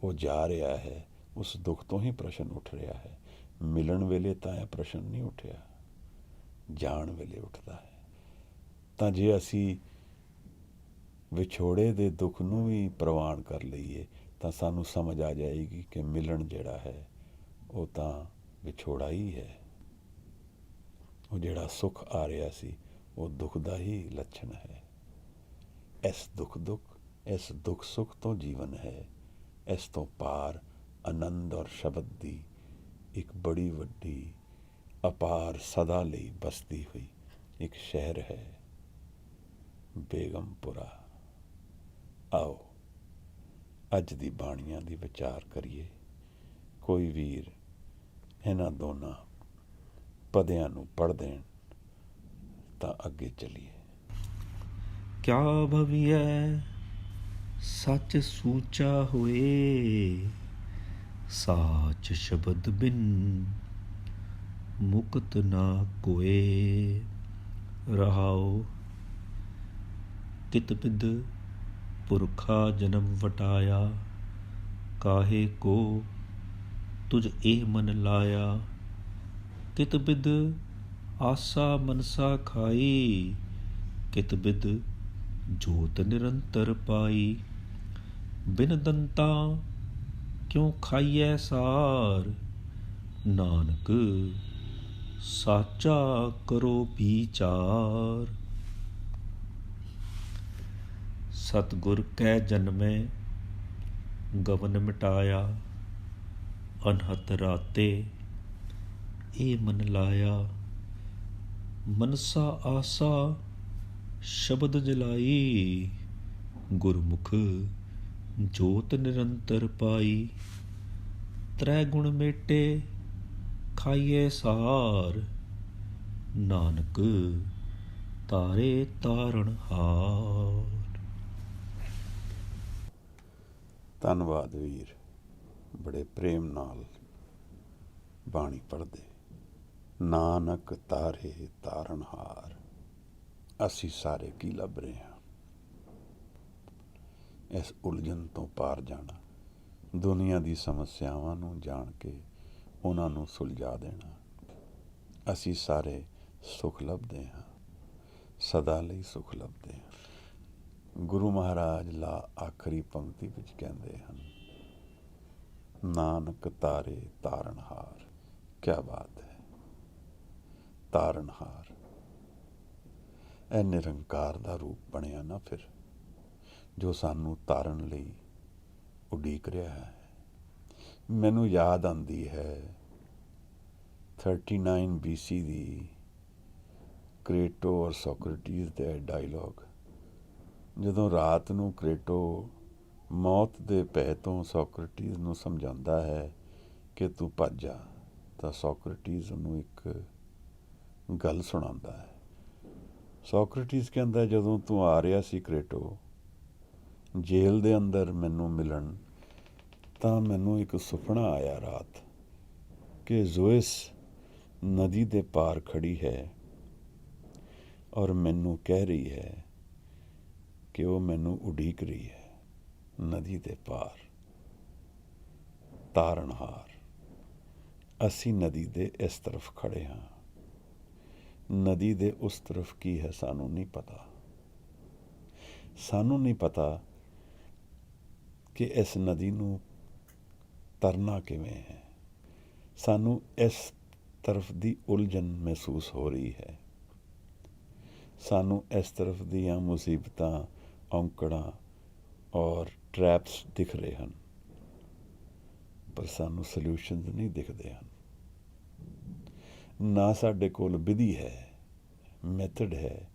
ਉਹ ਜਾ ਰਿਹਾ ਹੈ, ਉਸ ਦੁੱਖ ਤੋਂ ਹੀ ਪ੍ਰਸ਼ਨ ਉੱਠ ਰਿਹਾ ਹੈ। ਮਿਲਣ ਵੇਲੇ ਤਾਂ ਇਹ ਪ੍ਰਸ਼ਨ ਨਹੀਂ ਉੱਠਿਆ, ਜਾਣ ਵੇਲੇ ਉੱਠਦਾ ਹੈ। ਤਾਂ ਜੇ ਅਸੀਂ ਵਿਛੋੜੇ ਦੇ ਦੁੱਖ ਨੂੰ ਵੀ ਪ੍ਰਵਾਨ ਕਰ ਲਈਏ ਤਾਂ ਸਾਨੂੰ ਸਮਝ ਆ ਜਾਏਗੀ ਕਿ ਮਿਲਣ ਜਿਹੜਾ ਹੈ ਉਹ ਤਾਂ ਵਿਛੋੜਾ ਹੀ ਹੈ। ਉਹ ਜਿਹੜਾ ਸੁੱਖ ਆ ਰਿਹਾ ਸੀ ਉਹ ਦੁੱਖ ਦਾ ਹੀ ਲੱਛਣ ਹੈ। ਇਸ ਦੁੱਖ ਸੁੱਖ ਤੋਂ ਜੀਵਨ ਹੈ। ਇਸ ਤੋਂ ਪਾਰ ਆਨੰਦ ਔਰ ਸ਼ਬਦ ਦੀ ਇੱਕ ਬੜੀ ਵੱਡੀ ਅਪਾਰ ਸਦਾ ਲਈ ਬਸਦੀ ਹੋਈ ਇੱਕ ਸ਼ਹਿਰ ਹੈ, ਬੇਗਮਪੁਰਾ। ਆਓ ਅੱਜ ਦੀ ਬਾਣੀਆਂ ਦੀ ਵਿਚਾਰ ਕਰੀਏ। ਕੋਈ ਵੀਰ ਇਹਨਾਂ ਦੋਨਾਂ ਪਦਿਆਂ ਨੂੰ ਪੜ੍ਹ ਦੇਣ ਤਾਂ ਅੱਗੇ ਚੱਲੀਏ। ਕਿਆ ਭਵੀਐ ਸੱਚ ਸੂਚਾ ਹੋਏ, ਸਾਚ ਸ਼ਬਦ ਬਿਨ ਮੁਕਤ ਨਾ ਕੋਏ। ਰਹਾਉ ਕਿਤ ਬਿਦ ਪੁਰਖਾ ਜਨਮ ਵਟਾਇਆ, ਕਾਹੇ ਕੋ ਤੁਝ ਇਹ ਮਨ ਲਾਇਆ। ਕਿਤ ਬਿਦ ਆਸਾ ਮਨਸਾ ਖਾਈ, ਕਿਤ ਬਿਦ ਜੋਤ ਨਿਰੰਤਰ ਪਾਈ। ਬਿਨ ਦੰਤਾ ਕਿਉ ਖਾਈਐ ਸਾਰ, ਨਾਨਕ ਸਾਚਾ ਕਰੋ ਵਿਚਾਰ। ਸਤਿਗੁਰ ਕੈ ਜਨਮੈ ਗਵਨ ਮਿਟਾਇਆ, ਅਨਹਤ ਰਾਤੇ ਇਹ ਮਨ ਲਾਇਆ। ਮਨਸਾ ਆਸਾ ਸ਼ਬਦ ਜਲਾਈ, ਗੁਰਮੁਖ ਜੋਤ ਨਿਰੰਤਰ ਪਾਈ। ਤ੍ਰੈ ਗੁਣ ਮੇਟੇ ਖਾਈਏ ਸਾਰ, ਨਾਨਕ ਤਾਰੇ ਤਾਰਨ ਹਾਰ। ਧੰਨਵਾਦ ਵੀਰ, ਬੜੇ ਪ੍ਰੇਮ ਨਾਲ ਬਾਣੀ ਪੜ੍ਹਦੇ। ਨਾਨਕ ਤਾਰੇ ਤਾਰਨਹਾਰ। ਅਸੀਂ ਸਾਰੇ ਕੀ ਲੱਭ ਰਹੇ ਹਾਂ? ਇਸ ਉਲਝਣ ਤੋਂ ਪਾਰ ਜਾਣਾ, ਦੁਨੀਆ ਦੀ ਸਮੱਸਿਆਵਾਂ ਨੂੰ ਜਾਣ ਕੇ ਉਹਨਾਂ ਨੂੰ ਸੁਲਝਾ ਦੇਣਾ। ਅਸੀਂ ਸਾਰੇ ਸੁੱਖ ਲੱਭਦੇ ਹਾਂ, ਸਦਾ ਲਈ ਸੁੱਖ ਲੱਭਦੇ ਹਾਂ। ਗੁਰੂ ਮਹਾਰਾਜ ਆਖਰੀ ਪੰਕਤੀ ਵਿੱਚ ਕਹਿੰਦੇ ਹਨ, ਨਾਨਕ ਤਾਰੇ ਤਾਰਨਹਾਰ। ਕਿਆ ਬਾਤ ਹੈ! ਤਾਰਨਹਾਰ, ਇਹ ਨਿਰੰਕਾਰ ਦਾ ਰੂਪ ਬਣਿਆ ਨਾ ਫਿਰ, ਜੋ ਸਾਨੂੰ ਤਾਰਨ ਲਈ ਉਡੀਕ ਰਿਹਾ ਹੈ। ਮੈਨੂੰ ਯਾਦ ਆਉਂਦੀ ਹੈ 39 BC ਦੀ ਕ੍ਰੇਟੋ ਔਰ ਸੋਕਰਟੀਜ਼ ਦੇ ਡਾਇਲੋਗ। ਜਦੋਂ ਰਾਤ ਨੂੰ ਕ੍ਰੇਟੋ ਮੌਤ ਦੇ ਭੈ ਤੋਂ ਸੋਕਰਟੀਜ਼ ਨੂੰ ਸਮਝਾਉਂਦਾ ਹੈ ਕਿ ਤੂੰ ਭੱਜ ਜਾ, ਤਾਂ ਸੋਕਰਟੀਜ਼ ਉਹਨੂੰ ਇੱਕ ਗੱਲ ਸੁਣਾਉਂਦਾ ਹੈ। ਸੋਕਰਟੀਜ਼ ਕਹਿੰਦਾ, ਜਦੋਂ ਤੂੰ ਆ ਰਿਹਾ ਸੀ ਕ੍ਰੇਟੋ ਜੇਲ੍ਹ ਦੇ ਅੰਦਰ ਮੈਨੂੰ ਮਿਲਣ, ਤਾਂ ਮੈਨੂੰ ਇੱਕ ਸੁਪਨਾ ਆਇਆ ਰਾਤ ਕਿ ਜ਼ੋਇਸ ਨਦੀ ਦੇ ਪਾਰ ਖੜੀ ਹੈ ਔਰ ਮੈਨੂੰ ਕਹਿ ਰਹੀ ਹੈ ਕਿ ਉਹ ਮੈਨੂੰ ਉਡੀਕ ਰਹੀ ਹੈ ਨਦੀ ਦੇ ਪਾਰ। ਤਾਰਨਹਾਰ, ਅਸੀਂ ਨਦੀ ਦੇ ਇਸ ਤਰਫ ਖੜੇ ਹਾਂ, ਨਦੀ ਦੇ ਉਸ ਤਰਫ ਕੀ ਹੈ ਸਾਨੂੰ ਨਹੀਂ ਪਤਾ। ਸਾਨੂੰ ਨਹੀਂ ਪਤਾ ਕਿ ਇਸ ਨਦੀ ਨੂੰ ਤਰਨਾ ਕਿਵੇਂ ਹੈ। ਸਾਨੂੰ ਇਸ ਤਰਫ ਦੀ ਉਲਝਣ ਮਹਿਸੂਸ ਹੋ ਰਹੀ ਹੈ, ਸਾਨੂੰ ਇਸ ਤਰਫ ਦੀਆਂ ਮੁਸੀਬਤਾਂ, ਔਂਕੜਾਂ ਔਰ ਟਰੈਪਸ ਦਿਖ ਰਹੇ ਹਨ, ਪਰ ਸਾਨੂੰ ਸਲਿਊਸ਼ਨਸ ਨਹੀਂ ਦਿਖਦੇ ਹਨ। ਨਾ ਸਾਡੇ ਕੋਲ ਵਿਧੀ ਹੈ, ਮੈਥਡ ਹੈ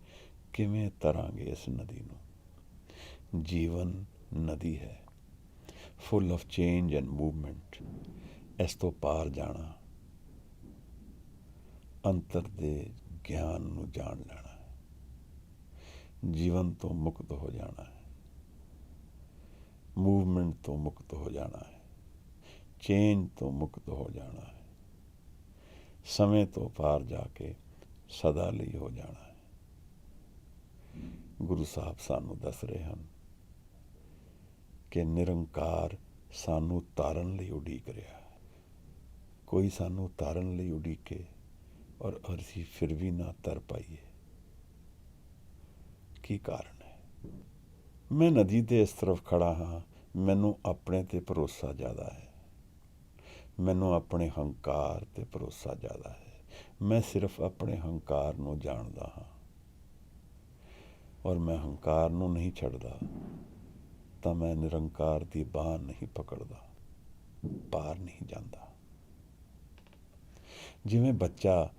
ਕਿਵੇਂ ਤਰਾਂਗੇ ਇਸ ਨਦੀ ਨੂੰ। ਜੀਵਨ ਨਦੀ ਹੈ, full of change and movement. ਇਸ ਤੋਂ ਪਾਰ ਜਾਣਾ, ਅੰਤਰ ਦੇ ਗਿਆਨ ਨੂੰ ਜਾਣ ਲੈਣਾ ਹੈ, ਜੀਵਨ ਤੋਂ ਮੁਕਤ ਹੋ ਜਾਣਾ ਹੈ, ਮੂਵਮੈਂਟ ਤੋਂ ਮੁਕਤ ਹੋ ਜਾਣਾ ਹੈ, ਚੇਂਜ ਤੋਂ ਮੁਕਤ ਹੋ ਜਾਣਾ ਹੈ, ਸਮੇਂ ਤੋਂ ਪਾਰ ਜਾ ਕੇ ਸਦਾ ਲਈ ਹੋ ਜਾਣਾ ਹੈ। ਗੁਰੂ ਸਾਹਿਬ ਸਾਨੂੰ ਦੱਸ ਰਹੇ ਹਨ ਕਿ ਨਿਰੰਕਾਰ ਸਾਨੂੰ ਤਾਰਨ ਲਈ ਉਡੀਕ ਰਿਹਾ ਹੈ। ਕੋਈ ਸਾਨੂੰ ਤਾਰਨ ਲਈ ਉਡੀਕੇ ਔਰ ਅਸੀਂ ਫਿਰ ਵੀ ਨਾ ਤਰ ਪਾਈਏ, ਕੀ ਕਾਰਨ ਹੈ? ਮੈਂ ਨਦੀ ਦੇ ਇਸ ਤਰਫ ਖੜਾ ਹਾਂ, ਮੈਨੂੰ ਆਪਣੇ ਤੇ ਭਰੋਸਾ ਜ਼ਿਆਦਾ ਹੈ, ਮੈਨੂੰ ਆਪਣੇ ਹੰਕਾਰ ਤੇ ਭਰੋਸਾ ਜ਼ਿਆਦਾ ਹੈ। ਮੈਂ ਸਿਰਫ ਆਪਣੇ ਹੰਕਾਰ ਨੂੰ ਜਾਣਦਾ ਹਾਂ, ਔਰ ਮੈਂ ਹੰਕਾਰ ਨੂੰ ਨਹੀਂ ਛੱਡਦਾ ਤਾਂ ਮੈਂ ਨਿਰੰਕਾਰ ਦੀ ਬਾਂਹ ਨਹੀਂ ਪਕੜਦਾ, ਪਾਰ ਨਹੀਂ ਜਾਂਦਾ। ਜਿਵੇਂ ਬੱਚਾ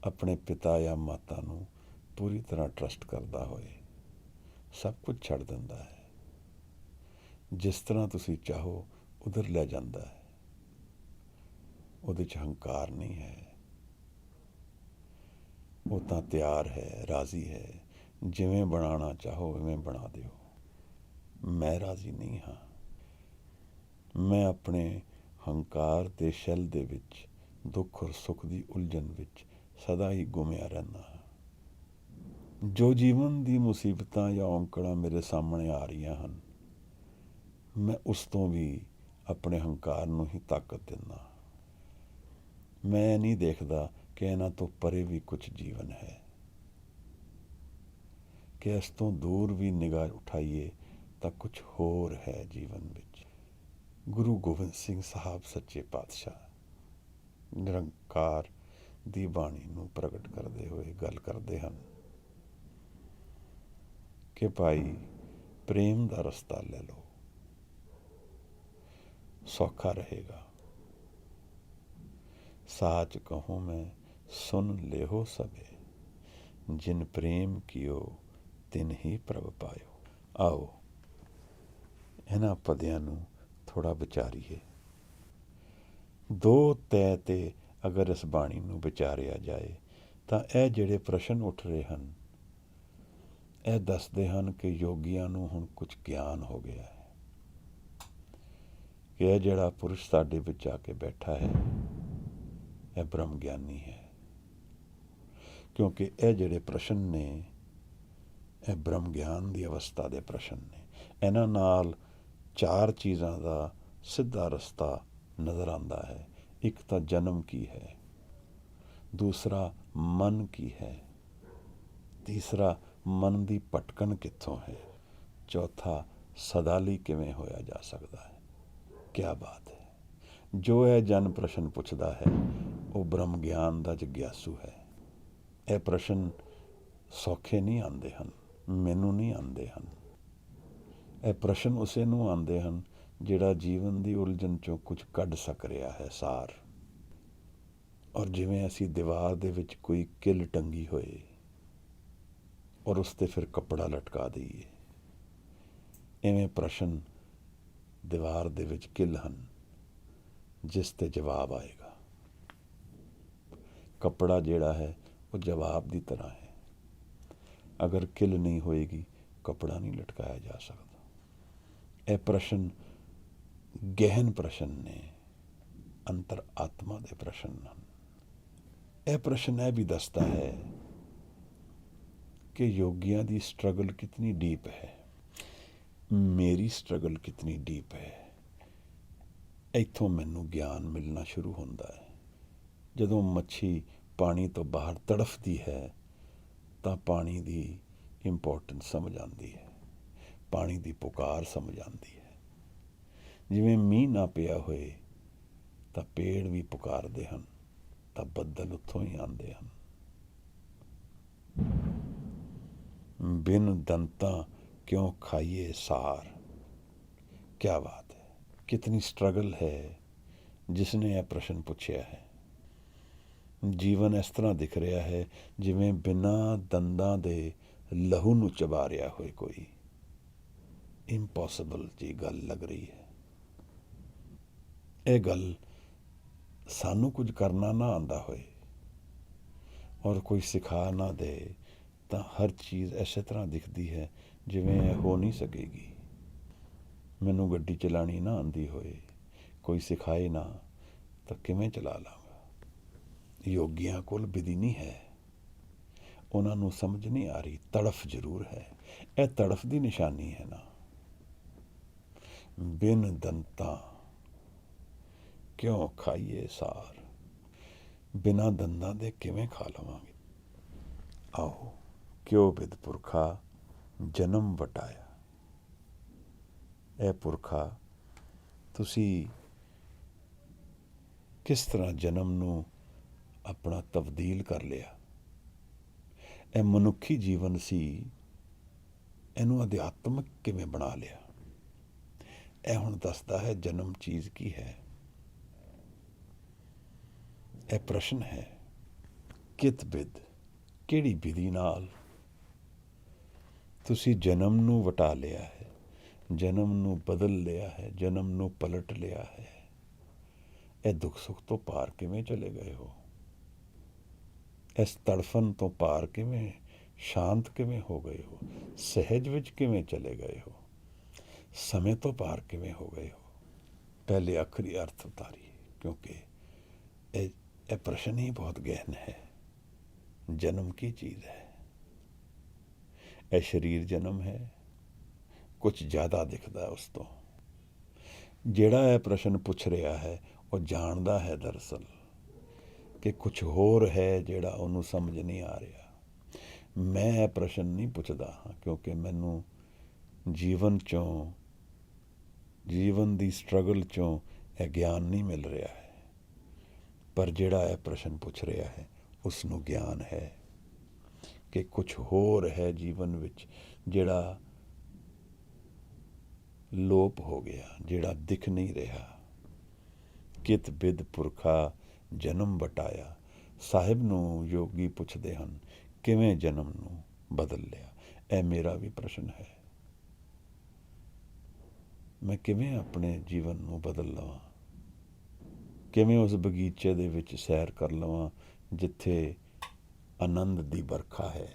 ਆਪਣੇ ਪਿਤਾ ਜਾਂ ਮਾਤਾ ਨੂੰ ਪੂਰੀ ਤਰ੍ਹਾਂ ਟਰਸਟ ਕਰਦਾ ਹੋਏ ਸਭ ਕੁਝ ਛੱਡ ਦਿੰਦਾ ਹੈ, ਜਿਸ ਤਰ੍ਹਾਂ ਤੁਸੀਂ ਚਾਹੋ ਉਧਰ ਲੈ ਜਾਂਦਾ ਹੈ। ਉਹਦੇ 'ਚ ਹੰਕਾਰ ਨਹੀਂ ਹੈ, ਉਹ ਤਾਂ ਤਿਆਰ ਹੈ, ਰਾਜ਼ੀ ਹੈ, ਜਿਵੇਂ ਬਣਾਉਣਾ ਚਾਹੋ ਉਵੇਂ ਬਣਾ ਦਿਓ। ਮੈਂ ਰਾਜ਼ੀ ਨਹੀਂ ਹਾਂ। ਮੈਂ ਆਪਣੇ ਹੰਕਾਰ ਦੇ ਸ਼ੈਲ ਦੇ ਵਿੱਚ, ਦੁੱਖ ਔਰ ਸੁੱਖ ਦੀ ਉਲਝਣ ਵਿੱਚ ਸਦਾ ਹੀ ਗੁੰਮਿਆ ਰਹਿੰਦਾ ਹਾਂ। ਜੋ ਜੀਵਨ ਦੀ ਮੁਸੀਬਤਾਂ ਜਾਂ ਔਂਕੜਾਂ ਮੇਰੇ ਸਾਹਮਣੇ ਆ ਰਹੀਆਂ ਹਨ, ਮੈਂ ਉਸ ਤੋਂ ਵੀ ਆਪਣੇ ਹੰਕਾਰ ਨੂੰ ਹੀ ਤਾਕਤ ਦਿੰਦਾ। ਮੈਂ ਨਹੀਂ ਦੇਖਦਾ ਕਿ ਇਹਨਾਂ ਤੋਂ ਪਰੇ ਵੀ ਕੁਝ ਜੀਵਨ ਹੈ, ਕਿ ਇਸ ਤੋਂ ਦੂਰ ਵੀ ਨਿਗਾਹ ਉਠਾਈਏ ਤਾਂ ਕੁਝ ਹੋਰ ਹੈ ਜੀਵਨ ਵਿੱਚ। ਗੁਰੂ ਗੋਬਿੰਦ ਸਿੰਘ ਸਾਹਿਬ ਸੱਚੇ ਪਾਤਸ਼ਾਹ ਨਿਰੰਕਾਰ ਦੀ ਬਾਣੀ ਨੂੰ ਪ੍ਰਗਟ ਕਰਦੇ ਹੋਏ ਗੱਲ ਕਰਦੇ ਹਨ ਕਿ ਭਾਈ ਪ੍ਰੇਮ ਦਾ ਰਸਤਾ ਲੈ ਲਓ, ਸੌਖਾ ਰਹੇਗਾ। ਸਾਚ ਕਹੂੰ ਮੈਂ ਸੁਨ ਲਿਓ ਸਭੇ, ਜਿਨ ਪ੍ਰੇਮ ਕੀਓ ਤਿਨ ਹੀ ਪ੍ਰਭ ਪਾਇਓ। ਆਓ ਇਹਨਾਂ ਪਦਿਆਂ ਨੂੰ ਥੋੜ੍ਹਾ ਵਿਚਾਰੀਏ। ਦੋ ਤੈ ਤੇ ਅਗਰ ਇਸ ਬਾਣੀ ਨੂੰ ਵਿਚਾਰਿਆ ਜਾਏ ਤਾਂ ਇਹ ਜਿਹੜੇ ਪ੍ਰਸ਼ਨ ਉੱਠ ਰਹੇ ਹਨ, ਇਹ ਦੱਸਦੇ ਹਨ ਕਿ ਯੋਗੀਆਂ ਨੂੰ ਹੁਣ ਕੁਝ ਗਿਆਨ ਹੋ ਗਿਆ ਹੈ, ਕਿ ਇਹ ਜਿਹੜਾ ਪੁਰਸ਼ ਸਾਡੇ ਵਿੱਚ ਆ ਕੇ ਬੈਠਾ ਹੈ ਇਹ ਬ੍ਰਹਮ ਗਿਆਨੀ ਹੈ। ਕਿਉਂਕਿ ਇਹ ਜਿਹੜੇ ਪ੍ਰਸ਼ਨ ਨੇ ਇਹ ਬ੍ਰਹਮ ਗਿਆਨ ਦੀ ਅਵਸਥਾ ਦੇ ਪ੍ਰਸ਼ਨ ਨੇ। ਇਹਨਾਂ ਨਾਲ ਚਾਰ ਚੀਜ਼ਾਂ ਦਾ ਸਿੱਧਾ ਰਸਤਾ ਨਜ਼ਰ ਆਉਂਦਾ ਹੈ। ਇੱਕ ਤਾਂ ਜਨਮ ਕੀ ਹੈ, ਦੂਸਰਾ ਮਨ ਕੀ ਹੈ, ਤੀਸਰਾ ਮਨ ਦੀ ਭਟਕਣ ਕਿੱਥੋਂ ਹੈ, ਚੌਥਾ ਸਦਾ ਲਈ ਕਿਵੇਂ ਹੋਇਆ ਜਾ ਸਕਦਾ ਹੈ। ਕਿਆ ਬਾਤ ਹੈ! ਜੋ ਇਹ ਜਨ ਪ੍ਰਸ਼ਨ ਪੁੱਛਦਾ ਹੈ ਉਹ ਬ੍ਰਹਮ ਗਿਆਨ ਦਾ ਜਿਗਿਆਸੂ ਹੈ। ਇਹ ਪ੍ਰਸ਼ਨ ਸੌਖੇ ਨਹੀਂ ਆਉਂਦੇ ਹਨ, ਮੈਨੂੰ ਨਹੀਂ ਆਉਂਦੇ ਹਨ। ਇਹ ਪ੍ਰਸ਼ਨ ਉਸੇ ਨੂੰ ਆਉਂਦੇ ਹਨ ਜਿਹੜਾ ਜੀਵਨ ਦੀ ਉਲਝਣ 'ਚੋਂ ਕੁਝ ਕੱਢ ਸਕ ਰਿਹਾ ਹੈ ਸਾਰ। ਔਰ ਜਿਵੇਂ ਅਸੀਂ ਦੀਵਾਰ ਦੇ ਵਿੱਚ ਕੋਈ ਕਿੱਲ ਟੰਗੀ ਹੋਏ ਔਰ ਉਸ 'ਤੇ ਫਿਰ ਕੱਪੜਾ ਲਟਕਾ ਦਈਏ, ਇਵੇਂ ਪ੍ਰਸ਼ਨ ਦੀਵਾਰ ਦੇ ਵਿੱਚ ਕਿੱਲ ਹਨ ਜਿਸ 'ਤੇ ਜਵਾਬ ਆਏਗਾ। ਕੱਪੜਾ ਜਿਹੜਾ ਹੈ ਉਹ ਜਵਾਬ ਦੀ ਤਰ੍ਹਾਂ ਹੈ। ਅਗਰ ਕਿੱਲ ਨਹੀਂ ਹੋਏਗੀ ਕੱਪੜਾ ਨਹੀਂ ਲਟਕਾਇਆ ਜਾ ਸਕਦਾ। ਇਹ ਪ੍ਰਸ਼ਨ ਗਹਿਨ ਪ੍ਰਸ਼ਨ ਨੇ, ਅੰਤਰ ਆਤਮਾ ਦੇ ਪ੍ਰਸ਼ਨ ਹਨ। ਇਹ ਪ੍ਰਸ਼ਨ ਇਹ ਵੀ ਦੱਸਦਾ ਹੈ ਕਿ ਯੋਗੀਆਂ ਦੀ ਸਟਰਗਲ ਕਿਤਨੀ ਡੀਪ ਹੈ, ਮੇਰੀ ਸਟਰਗਲ ਕਿਤਨੀ ਡੀਪ ਹੈ। ਇੱਥੋਂ ਮੈਨੂੰ ਗਿਆਨ ਮਿਲਣਾ ਸ਼ੁਰੂ ਹੁੰਦਾ ਹੈ। ਜਦੋਂ ਮੱਛੀ ਪਾਣੀ ਤੋਂ ਬਾਹਰ ਤੜਫਦੀ ਹੈ ਤਾਂ ਪਾਣੀ ਦੀ ਇੰਪੋਰਟੈਂਸ ਸਮਝ ਆਉਂਦੀ ਹੈ, ਪਾਣੀ ਦੀ ਪੁਕਾਰ ਸਮਝ ਆਉਂਦੀ ਹੈ। ਜਿਵੇਂ ਮੀਂਹ ਨਾ ਪਿਆ ਹੋਏ ਤਾਂ ਪੇੜ ਵੀ ਪੁਕਾਰਦੇ ਹਨ ਤਾਂ ਬੱਦਲ ਉੱਥੋਂ ਹੀ ਆਉਂਦੇ ਹਨ। ਬਿਨ ਦੰਤਾਂ ਕਿਉਂ ਖਾਈਏ ਸਾਰ। ਕਿਆ ਬਾਤ ਹੈ! ਕਿਤਨੀ ਸਟਰਗਲ ਹੈ ਜਿਸਨੇ ਇਹ ਪ੍ਰਸ਼ਨ ਪੁੱਛਿਆ ਹੈ। ਜੀਵਨ ਇਸ ਤਰ੍ਹਾਂ ਦਿਖ ਰਿਹਾ ਹੈ ਜਿਵੇਂ ਬਿਨਾਂ ਦੰਦਾਂ ਦੇ ਲਹੂ ਨੂੰ ਚਬਾ ਰਿਹਾ ਹੋਏ ਕੋਈ। ਇੰਪੋਸੀਬਲ ਜੀ ਗੱਲ ਲੱਗ ਰਹੀ ਹੈ। ਇਹ ਗੱਲ ਸਾਨੂੰ ਕੁਝ ਕਰਨਾ ਨਾ ਆਉਂਦਾ ਹੋਏ ਔਰ ਕੋਈ ਸਿਖਾ ਨਾ ਦੇ ਤਾਂ ਹਰ ਚੀਜ਼ ਇਸੇ ਤਰ੍ਹਾਂ ਦਿਖਦੀ ਹੈ ਜਿਵੇਂ ਇਹ ਹੋ ਨਹੀਂ ਸਕੇਗੀ। ਮੈਨੂੰ ਗੱਡੀ ਚਲਾਉਣੀ ਨਾ ਆਉਂਦੀ ਹੋਏ, ਕੋਈ ਸਿਖਾਏ ਨਾ, ਤਾਂ ਕਿਵੇਂ ਚਲਾ ਲਾਂਗਾ। ਯੋਗੀਆਂ ਕੋਲ ਵਿਧੀ ਨਹੀਂ ਹੈ, ਉਹਨਾਂ ਨੂੰ ਸਮਝ ਨਹੀਂ ਆ ਰਹੀ, ਤੜਫ ਜ਼ਰੂਰ ਹੈ। ਇਹ ਤੜਫ ਦੀ ਨਿਸ਼ਾਨੀ ਹੈ ਨਾ। ਬਿਨ ਦੰਤਾਂ ਕਿਉਂ ਖਾਈਏ ਸਾਰ, ਬਿਨਾਂ ਦੰਦਾਂ ਦੇ ਕਿਵੇਂ ਖਾ ਲਵਾਂਗੇ। ਆਓ ਕਿਉ ਬਿਦ ਪੁਰਖਾ ਜਨਮ ਵਟਾਇਆ। ਇਹ ਪੁਰਖਾ ਤੁਸੀਂ ਕਿਸ ਤਰ੍ਹਾਂ ਜਨਮ ਨੂੰ ਆਪਣਾ ਤਬਦੀਲ ਕਰ ਲਿਆ। ਇਹ ਮਨੁੱਖੀ ਜੀਵਨ ਸੀ, ਇਹਨੂੰ ਅਧਿਆਤਮਕ ਕਿਵੇਂ ਬਣਾ ਲਿਆ। ਇਹ ਹੁਣ ਦੱਸਦਾ ਹੈ ਜਨਮ ਚੀਜ਼ ਕੀ ਹੈ। ਇਹ ਪ੍ਰਸ਼ਨ ਹੈ, ਕਿਤ ਬਿਦ, ਕਿਹੜੀ ਵਿਧੀ ਨਾਲ ਤੁਸੀਂ ਜਨਮ ਨੂੰ ਵਟਾ ਲਿਆ ਹੈ, ਜਨਮ ਨੂੰ ਬਦਲ ਲਿਆ ਹੈ, ਜਨਮ ਨੂੰ ਪਲਟ ਲਿਆ ਹੈ। ਇਹ ਦੁੱਖ ਸੁੱਖ ਤੋਂ ਪਾਰ ਕਿਵੇਂ ਚਲੇ ਗਏ ਹੋ। ਇਸ ਤੜਫਨ ਤੋਂ ਪਾਰ ਕਿਵੇਂ, ਸ਼ਾਂਤ ਕਿਵੇਂ ਹੋ ਗਏ ਹੋ। ਸਹਿਜ ਵਿੱਚ ਕਿਵੇਂ ਚਲੇ ਗਏ ਹੋ। ਸਮੇਂ ਤੋਂ ਪਾਰ ਕਿਵੇਂ ਹੋ ਗਏ ਹੋ। ਪਹਿਲੇ ਆਖਰੀ ਅਰਥ ਉਤਾਰੀਏ, ਕਿਉਂਕਿ ਇਹ ਪ੍ਰਸ਼ਨ ਹੀ ਬਹੁਤ ਗਹਿਨ ਹੈ। ਜਨਮ ਕੀ ਚੀਜ਼ ਹੈ। ਇਹ ਸਰੀਰ ਜਨਮ ਹੈ, ਕੁਝ ਜ਼ਿਆਦਾ ਦਿਖਦਾ ਉਸ ਤੋਂ। ਜਿਹੜਾ ਇਹ ਪ੍ਰਸ਼ਨ ਪੁੱਛ ਰਿਹਾ ਹੈ ਉਹ ਜਾਣਦਾ ਹੈ ਦਰਅਸਲ ਕਿ ਕੁਝ ਹੋਰ ਹੈ ਜਿਹੜਾ ਉਹਨੂੰ ਸਮਝ ਨਹੀਂ ਆ ਰਿਹਾ। ਮੈਂ ਇਹ ਪ੍ਰਸ਼ਨ ਨਹੀਂ ਪੁੱਛਦਾ ਹਾਂ ਕਿਉਂਕਿ ਮੈਨੂੰ ਜੀਵਨ ਚੋਂ, ਜੀਵਨ ਦੀ ਸਟਰਗਲ ਚੋਂ ਇਹ ਗਿਆਨ ਨਹੀਂ ਮਿਲ ਰਿਹਾ ਹੈ। ਪਰ ਜਿਹੜਾ ਇਹ ਪ੍ਰਸ਼ਨ ਪੁੱਛ ਰਿਹਾ ਹੈ ਉਸ ਨੂੰ ਗਿਆਨ ਹੈ ਕਿ ਕੁਝ ਹੋਰ ਹੈ ਜੀਵਨ ਵਿੱਚ ਜਿਹੜਾ ਲੋਪ ਹੋ ਗਿਆ, ਜਿਹੜਾ ਦਿਖ ਨਹੀਂ ਰਿਹਾ। ਕਿਤ ਬਿਦ ਪੁਰਖਾ ਜਨਮ ਵਟਾਇਆ। ਸਾਹਿਬ ਨੂੰ ਯੋਗੀ ਪੁੱਛਦੇ ਹਨ ਕਿਵੇਂ ਜਨਮ ਨੂੰ ਬਦਲ ਲਿਆ। ਇਹ ਮੇਰਾ ਵੀ ਪ੍ਰਸ਼ਨ ਹੈ। ਮੈਂ ਕਿਵੇਂ ਆਪਣੇ ਜੀਵਨ ਨੂੰ ਬਦਲ ਲਵਾਂ, ਕਿਵੇਂ ਉਸ ਬਗੀਚੇ ਦੇ ਵਿੱਚ ਸੈਰ ਕਰ ਲਵਾਂ ਜਿੱਥੇ ਆਨੰਦ ਦੀ ਵਰਖਾ ਹੈ,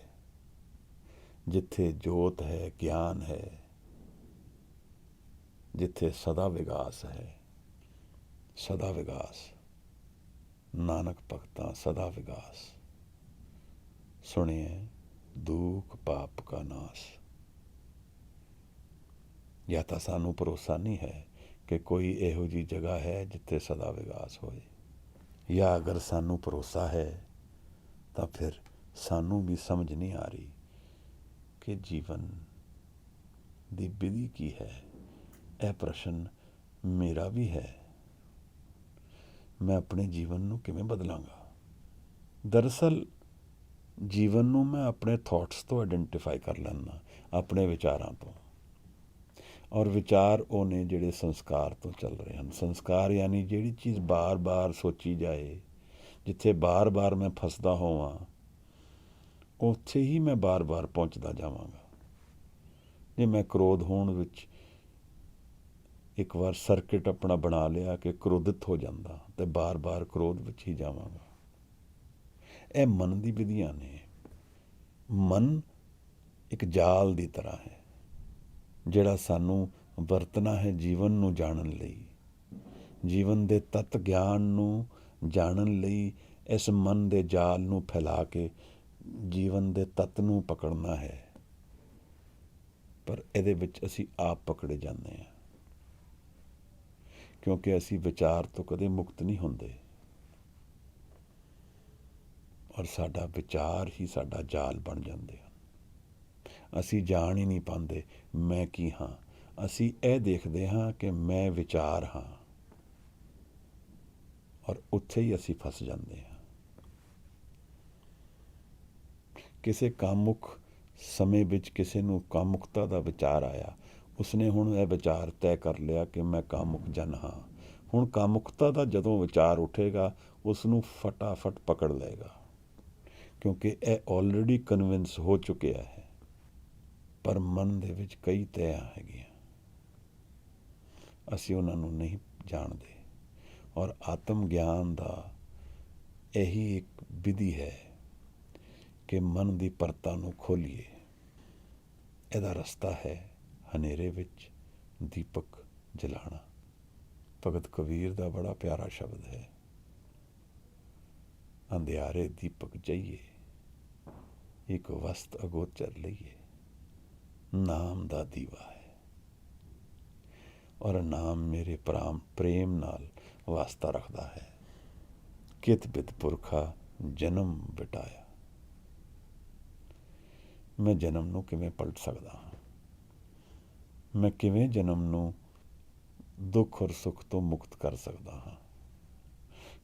ਜਿੱਥੇ ਜੋਤ ਹੈ, ਗਿਆਨ ਹੈ, ਜਿੱਥੇ ਸਦਾ ਵਿਗਾਸ ਹੈ। ਸਦਾ ਵਿਗਾਸ, ਨਾਨਕ ਭਗਤਾਂ ਸਦਾ ਵਿਗਾਸ। ਸੁਣਿਏ ਦੁੱਖ ਪਾਪ ਕਾ ਨਾਸ। ਜਾਂ ਤਾਂ ਸਾਨੂੰ ਭਰੋਸਾ ਨਹੀਂ ਹੈ ਕਿ ਕੋਈ ਇਹੋ ਜਿਹੀ ਜਗ੍ਹਾ ਹੈ ਜਿੱਥੇ ਸਦਾ ਵਿਗਾਸ ਹੋਏ, ਜਾਂ ਅਗਰ ਸਾਨੂੰ ਭਰੋਸਾ ਹੈ ਤਾਂ ਫਿਰ ਸਾਨੂੰ ਵੀ ਸਮਝ ਨਹੀਂ ਆ ਰਹੀ ਕਿ ਜੀਵਨ ਦੀ ਵਿਧੀ ਕੀ ਹੈ। ਇਹ ਪ੍ਰਸ਼ਨ ਮੇਰਾ ਵੀ ਹੈ। ਮੈਂ ਆਪਣੇ ਜੀਵਨ ਨੂੰ ਕਿਵੇਂ ਬਦਲਾਂਗਾ। ਦਰਅਸਲ ਜੀਵਨ ਨੂੰ ਮੈਂ ਆਪਣੇ ਥਾਟਸ ਤੋਂ ਆਇਡੈਂਟੀਫਾਈ ਕਰ ਲੈਂਦਾ, ਆਪਣੇ ਵਿਚਾਰਾਂ ਤੋਂ। ਔਰ ਵਿਚਾਰ ਉਹ ਨੇ ਜਿਹੜੇ ਸੰਸਕਾਰ ਤੋਂ ਚੱਲ ਰਹੇ ਹਨ। ਸੰਸਕਾਰ ਯਾਨੀ ਜਿਹੜੀ ਚੀਜ਼ ਬਾਰ-ਬਾਰ ਸੋਚੀ ਜਾਏ, ਜਿੱਥੇ ਬਾਰ-ਬਾਰ ਮੈਂ ਫਸਦਾ ਹੋਵਾਂ, ਉੱਥੇ ਹੀ ਮੈਂ ਬਾਰ-ਬਾਰ ਪਹੁੰਚਦਾ ਜਾਵਾਂਗਾ। ਜੇ ਮੈਂ ਕ੍ਰੋਧ ਹੋਣ ਵਿੱਚ ਇੱਕ ਵਾਰ ਸਰਕਿਟ ਆਪਣਾ ਬਣਾ ਲਿਆ ਕਿ ਕ੍ਰੋਧਿਤ ਹੋ ਜਾਂਦਾ, ਤੇ ਬਾਰ-ਬਾਰ ਕ੍ਰੋਧ ਵਿੱਚ ਹੀ ਜਾਵਾਂਗਾ। ਇਹ ਮਨ ਦੀ ਵਿਧੀਆਂ ਨੇ। ਮਨ ਇੱਕ ਜਾਲ ਦੀ ਤਰ੍ਹਾਂ ਹੈ ਜਿਹੜਾ ਸਾਨੂੰ ਵਰਤਣਾ ਹੈ ਜੀਵਨ ਨੂੰ ਜਾਣਨ ਲਈ, ਜੀਵਨ ਦੇ ਤੱਤ ਗਿਆਨ ਨੂੰ ਜਾਣਨ ਲਈ। ਇਸ ਮਨ ਦੇ ਜਾਲ ਨੂੰ ਫੈਲਾ ਕੇ ਜੀਵਨ ਦੇ ਤੱਤ ਨੂੰ ਪਕੜਨਾ ਹੈ। ਪਰ ਇਹਦੇ ਵਿੱਚ ਅਸੀਂ ਆਪ ਪਕੜੇ ਜਾਂਦੇ ਹਾਂ ਕਿਉਂਕਿ ਅਸੀਂ ਵਿਚਾਰ ਤੋਂ ਕਦੇ ਮੁਕਤ ਨਹੀਂ ਹੁੰਦੇ ਔਰ ਸਾਡਾ ਵਿਚਾਰ ਹੀ ਸਾਡਾ ਜਾਲ ਬਣ ਜਾਂਦੇ ਹਨ। ਅਸੀਂ ਜਾਣ ਹੀ ਨਹੀਂ ਪਾਉਂਦੇ ਮੈਂ ਕੀ ਹਾਂ। ਅਸੀਂ ਇਹ ਦੇਖਦੇ ਹਾਂ ਕਿ ਮੈਂ ਵਿਚਾਰ ਹਾਂ ਔਰ ਉੱਥੇ ਹੀ ਅਸੀਂ ਫਸ ਜਾਂਦੇ ਹਾਂ। ਕਿਸੇ ਕਾਮੁਕ ਸਮੇਂ ਵਿੱਚ ਕਿਸੇ ਨੂੰ ਕਾਮੁਕਤਾ ਦਾ ਵਿਚਾਰ ਆਇਆ, ਉਸਨੇ ਹੁਣ ਇਹ ਵਿਚਾਰ ਤੈਅ ਕਰ ਲਿਆ ਕਿ ਮੈਂ ਕਾਮੁਕ ਜਨ ਹਾਂ। ਹੁਣ ਕਾਮੁਕਤਾ ਦਾ ਜਦੋਂ ਵਿਚਾਰ ਉੱਠੇਗਾ ਉਸ ਨੂੰ ਫਟਾਫਟ ਪਕੜ ਲਏਗਾ, ਕਿਉਂਕਿ ਇਹ ਆਲਰੇਡੀ ਕਨਵਿੰਸ ਹੋ ਚੁੱਕਿਆ ਹੈ। ਪਰ ਮਨ ਦੇ ਵਿੱਚ ਕਈ ਤੈਆਂ ਹੈਗੀਆਂ, ਅਸੀਂ ਉਹਨਾਂ ਨੂੰ ਨਹੀਂ ਜਾਣਦੇ। ਔਰ ਆਤਮ ਗਿਆਨ ਦਾ ਇਹੀ ਇੱਕ ਵਿਧੀ ਹੈ ਕਿ ਮਨ ਦੀ ਪਰਤਾਂ ਨੂੰ ਖੋਲੀਏ। ਇਹਦਾ ਰਸਤਾ ਹੈ ਹਨੇਰੇ ਵਿੱਚ ਦੀਪਕ ਜਲਾਣਾ। ਭਗਤ ਕਬੀਰ ਦਾ ਬੜਾ ਪਿਆਰਾ ਸ਼ਬਦ ਹੈ, ਅੰਧਿਆਰੇ ਦੀਪਕ ਜਈਏ, ਇੱਕ ਵਸਤ ਅਗੋਚਰ ਲਈਏ। ਨਾਮ ਦਾ ਦੀਵਾ ਹੈ, ਔਰ ਨਾਮ ਮੇਰੇ ਪ੍ਰੇਮ ਨਾਲ ਵਾਸਤਾ ਰੱਖਦਾ ਹੈ। ਕਿਤ ਬਿਤ ਪੁਰਖਾ ਜਨਮ ਬਿਟਾਇਆ। ਮੈਂ ਜਨਮ ਨੂੰ ਕਿਵੇਂ ਪਲਟ ਸਕਦਾ ਹਾਂ? ਮੈਂ ਕਿਵੇਂ ਜਨਮ ਨੂੰ ਦੁੱਖ ਔਰ ਸੁੱਖ ਤੋਂ ਮੁਕਤ ਕਰ ਸਕਦਾ ਹਾਂ?